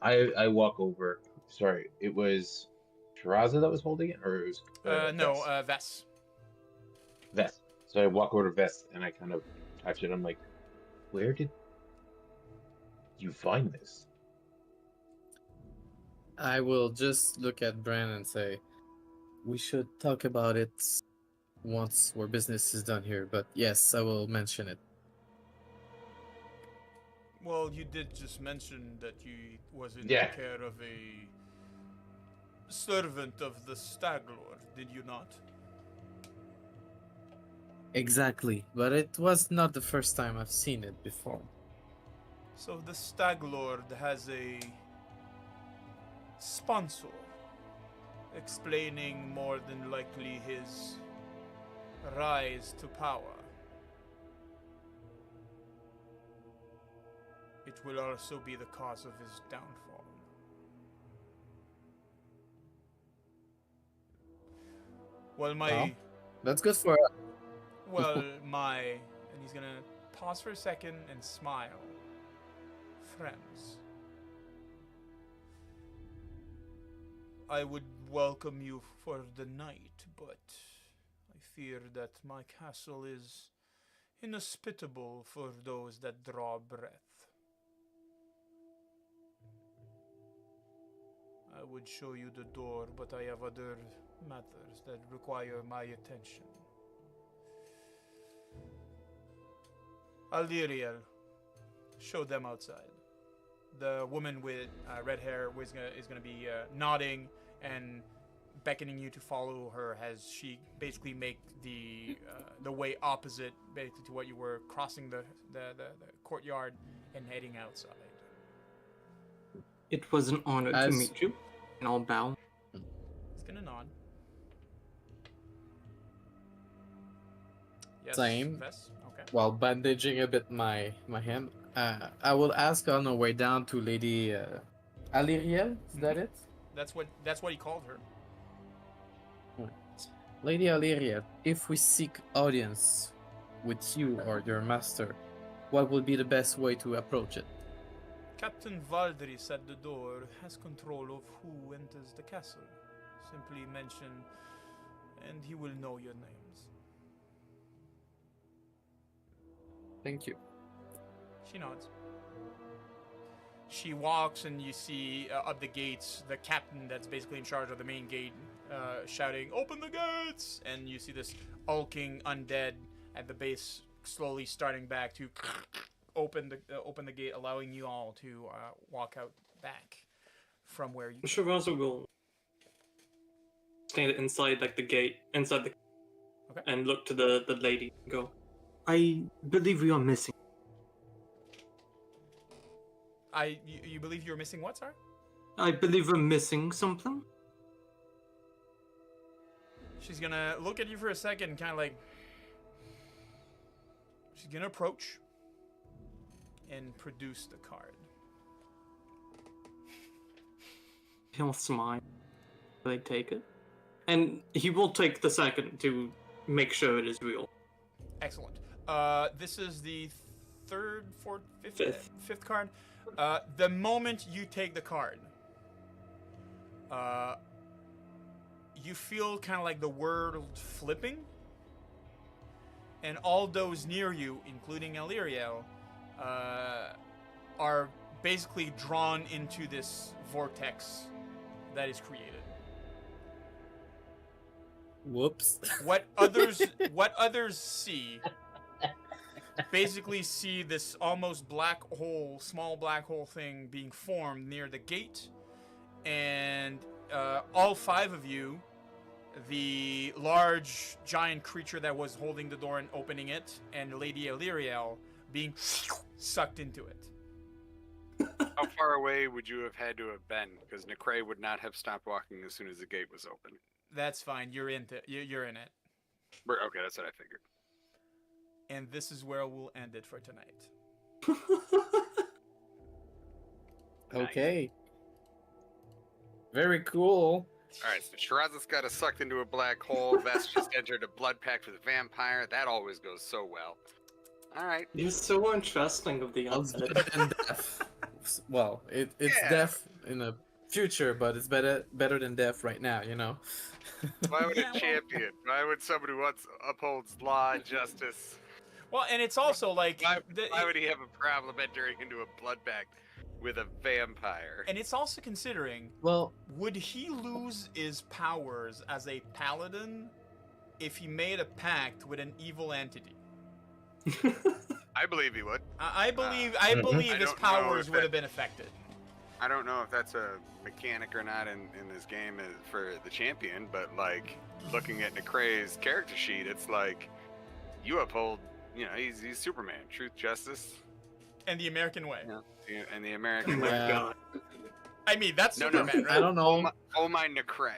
Speaker 10: I walk over. Sorry, it was Shiraza that was holding it, or it was
Speaker 1: No, Vess.
Speaker 10: Vest. So I walk over to Vest and I kind of touch it. I'm like, where did you find this?
Speaker 2: I will just look at Bran and say, we should talk about it once our business is done here. But yes, I will mention it.
Speaker 1: Well, you did just mention that you was in
Speaker 10: Yeah.
Speaker 1: care of a servant of the Stag Lord, did you not?
Speaker 2: Exactly, but it was not the first time I've seen it before.
Speaker 1: So the Stag Lord has a sponsor, explaining more than likely his rise to power. It will also be the cause of his downfall. Well,
Speaker 2: That's good for
Speaker 1: and he's gonna pause for a second and smile. Friends, I would welcome you for the night, but I fear that my castle is inhospitable for those that draw breath. I would show you the door, but I have other matters that require my attention. Aliriel, show them outside. The woman with red hair is gonna be nodding and beckoning you to follow her as she basically make the way opposite basically to what you were, crossing the courtyard and heading outside.
Speaker 4: It was an honor to meet you, and I'll bow.
Speaker 1: It's gonna nod. Yes,
Speaker 2: Same.
Speaker 1: Vess? Okay.
Speaker 2: While bandaging a bit my hand, I will ask on the way down to Lady Aliriel. Is that it?
Speaker 1: That's what he called her.
Speaker 2: Lady Aliriel, if we seek audience with you or your master, what would be the best way to approach it?
Speaker 1: Captain Valdris at the door has control of who enters the castle. Simply mention, and he will know your names.
Speaker 2: Thank you.
Speaker 1: She nods. She walks, and you see up the gates the captain that's basically in charge of the main gate shouting, "Open the gates!" And you see this hulking undead at the base slowly starting back to open the gate, allowing you all to walk out back from where you.
Speaker 4: Shiraza will stand inside like the gate, inside the,
Speaker 1: okay,
Speaker 4: and look to the lady and go, "I believe we are missing."
Speaker 1: You believe you're missing what, sorry?
Speaker 4: I believe we're missing something.
Speaker 1: She's gonna look at you for a second, kind of like. She's gonna approach and produce the card.
Speaker 4: He'll smile. They take it, and he will take the second to make sure it is real.
Speaker 1: Excellent. This is the third, fourth, fifth card. The moment you take the card, you feel kind of like the world flipping, and all those near you, including Aliriel, are basically drawn into this vortex that is created.
Speaker 2: Whoops.
Speaker 1: What others see, basically see this almost black hole, small black hole thing being formed near the gate, and all five of you, the large giant creature that was holding the door and opening it, and Lady Aliriel being sucked into it.
Speaker 3: How far away would you have had to have been? Because Necray would not have stopped walking as soon as the gate was open.
Speaker 1: That's fine. You're in it.
Speaker 3: Okay, that's what I figured.
Speaker 1: And this is where we'll end it for tonight.
Speaker 2: Okay. Very cool.
Speaker 3: Alright, so Shiraza's got us sucked into a black hole. Vess just entered a blood pact with a vampire. That always goes so well. Alright.
Speaker 4: You're so untrusting of the
Speaker 2: It's
Speaker 4: undead.
Speaker 2: better than death. Well, it's death in the future, but it's better than death right now, you know?
Speaker 3: Why would a champion? Why would somebody who upholds law and justice?
Speaker 1: Well, and it's also like...
Speaker 3: Why would he have a problem entering into a blood pact with a vampire?
Speaker 1: And it's also considering...
Speaker 2: Well...
Speaker 1: Would he lose his powers as a paladin if he made a pact with an evil entity?
Speaker 3: I believe he would.
Speaker 1: I believe his powers would have been affected.
Speaker 3: I don't know if that's a mechanic or not in this game for the champion, but like looking at Necre's character sheet, it's like you uphold, you know, he's Superman, truth, justice,
Speaker 1: And the American way.
Speaker 3: and the American
Speaker 4: Oh my
Speaker 3: way.
Speaker 2: Yeah.
Speaker 4: god.
Speaker 1: I mean, that's
Speaker 3: No,
Speaker 1: Superman,
Speaker 2: I
Speaker 1: right?
Speaker 2: don't know.
Speaker 3: Oh my Necre.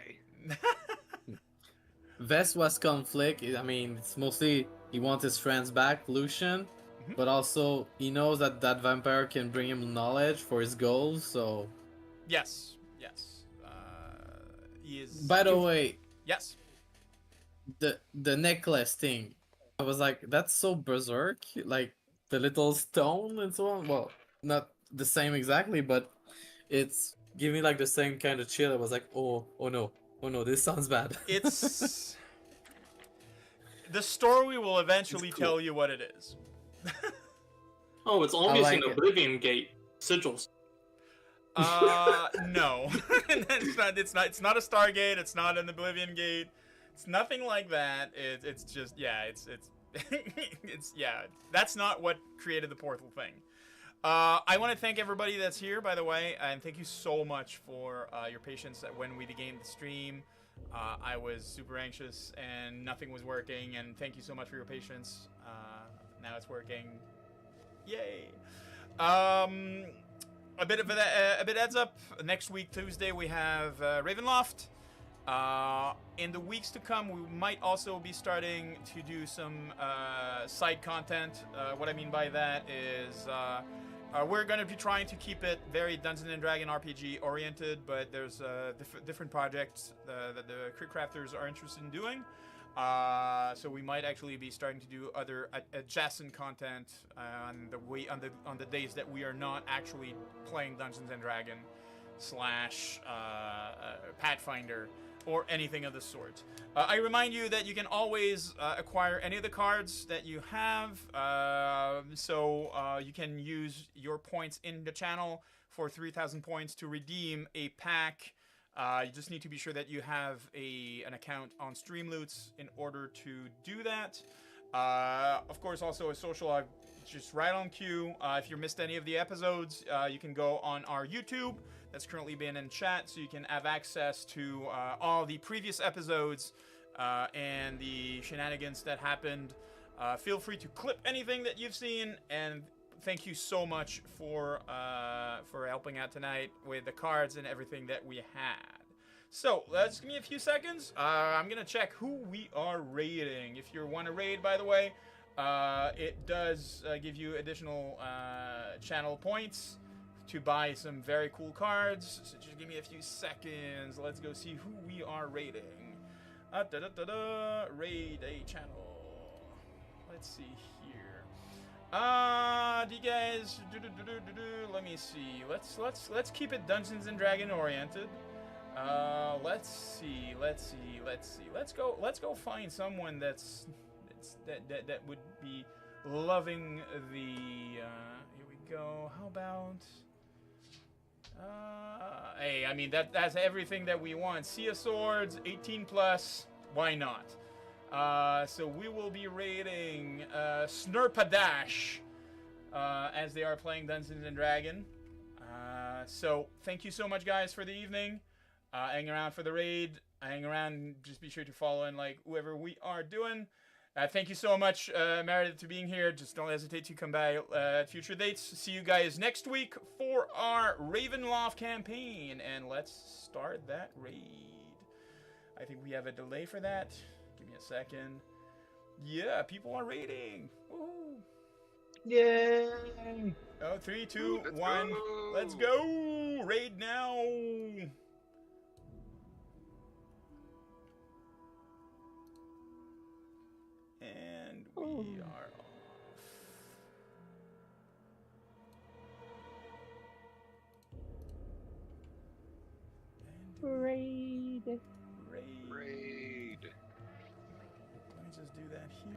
Speaker 2: West conflict. I mean, it's mostly he wants his friends back, Lucian,
Speaker 1: Mhm.
Speaker 2: but also he knows that that vampire can bring him knowledge for his goals. So,
Speaker 1: Yes. He is.
Speaker 2: by the way,
Speaker 1: Yes.
Speaker 2: the necklace thing, I was like, that's so berserk. Like the little stone and so on. Well, not the same exactly, but it's giving like the same kind of chill. I was like, oh no, this sounds bad.
Speaker 1: It's. The story will eventually
Speaker 2: It's cool.
Speaker 1: tell you what it is.
Speaker 4: Oh, it's obviously
Speaker 2: like
Speaker 4: an
Speaker 2: it.
Speaker 4: Oblivion Gate sigils.
Speaker 1: No. It's not a Stargate. It's not an Oblivion Gate. It's nothing like that. It's just, yeah, it's yeah. That's not what created the portal thing. I want to thank everybody that's here, by the way, and thank you so much for your patience when we began the stream. I was super anxious and nothing was working, and thank you so much for your patience. Now it's working. Yay! A bit heads up. Next week, Tuesday, we have Ravenloft. In the weeks to come, we might also be starting to do some side content. What I mean by that is we're going to be trying to keep it very Dungeons and Dragon RPG oriented, but there's different projects that the Crit Crafters are interested in doing. So we might actually be starting to do other adjacent content on the days that we are not actually playing Dungeons and Dragon / Pathfinder or anything of the sort. I remind you that you can always acquire any of the cards that you have, so you can use your points in the channel for 3,000 points to redeem a pack. You just need to be sure that you have an account on Streamloots in order to do that. Of course, also a social, just right on cue. If you missed any of the episodes, you can go on our YouTube. That's currently been in chat, so you can have access to all the previous episodes and the shenanigans that happened. Feel free to clip anything that you've seen, and thank you so much for helping out tonight with the cards and everything that we had. So, let's give me a few seconds. I'm going to check who we are raiding. If you want to raid, by the way, it does give you additional channel points to buy some very cool cards. So just give me a few seconds. Let's go see who we are raiding. Raid a channel. Let's see here. Do you guys let me see. Let's keep it Dungeons and Dragon oriented. Let's see. Let's go find someone that would be loving the here we go. How about hey, I mean that's everything that we want. Sea of Swords, 18 plus. Why not? So we will be raiding Snurpadash as they are playing Dungeons and Dragon. So thank you so much, guys, for the evening. Hang around for the raid. Hang around. Just be sure to follow and like whoever we are doing. Thank you so much, Meredith, to being here. Just don't hesitate to come by at future dates. See you guys next week for our Ravenloft campaign. And let's start that raid. I think we have a delay for that. Give me a second. Yeah, people are raiding. Woohoo.
Speaker 10: Yay!
Speaker 1: Oh, 3, 2, 1. Let's go. Raid now. And we are off.
Speaker 5: Raid.
Speaker 1: Raid.
Speaker 3: Raid.
Speaker 1: Let me just do that here.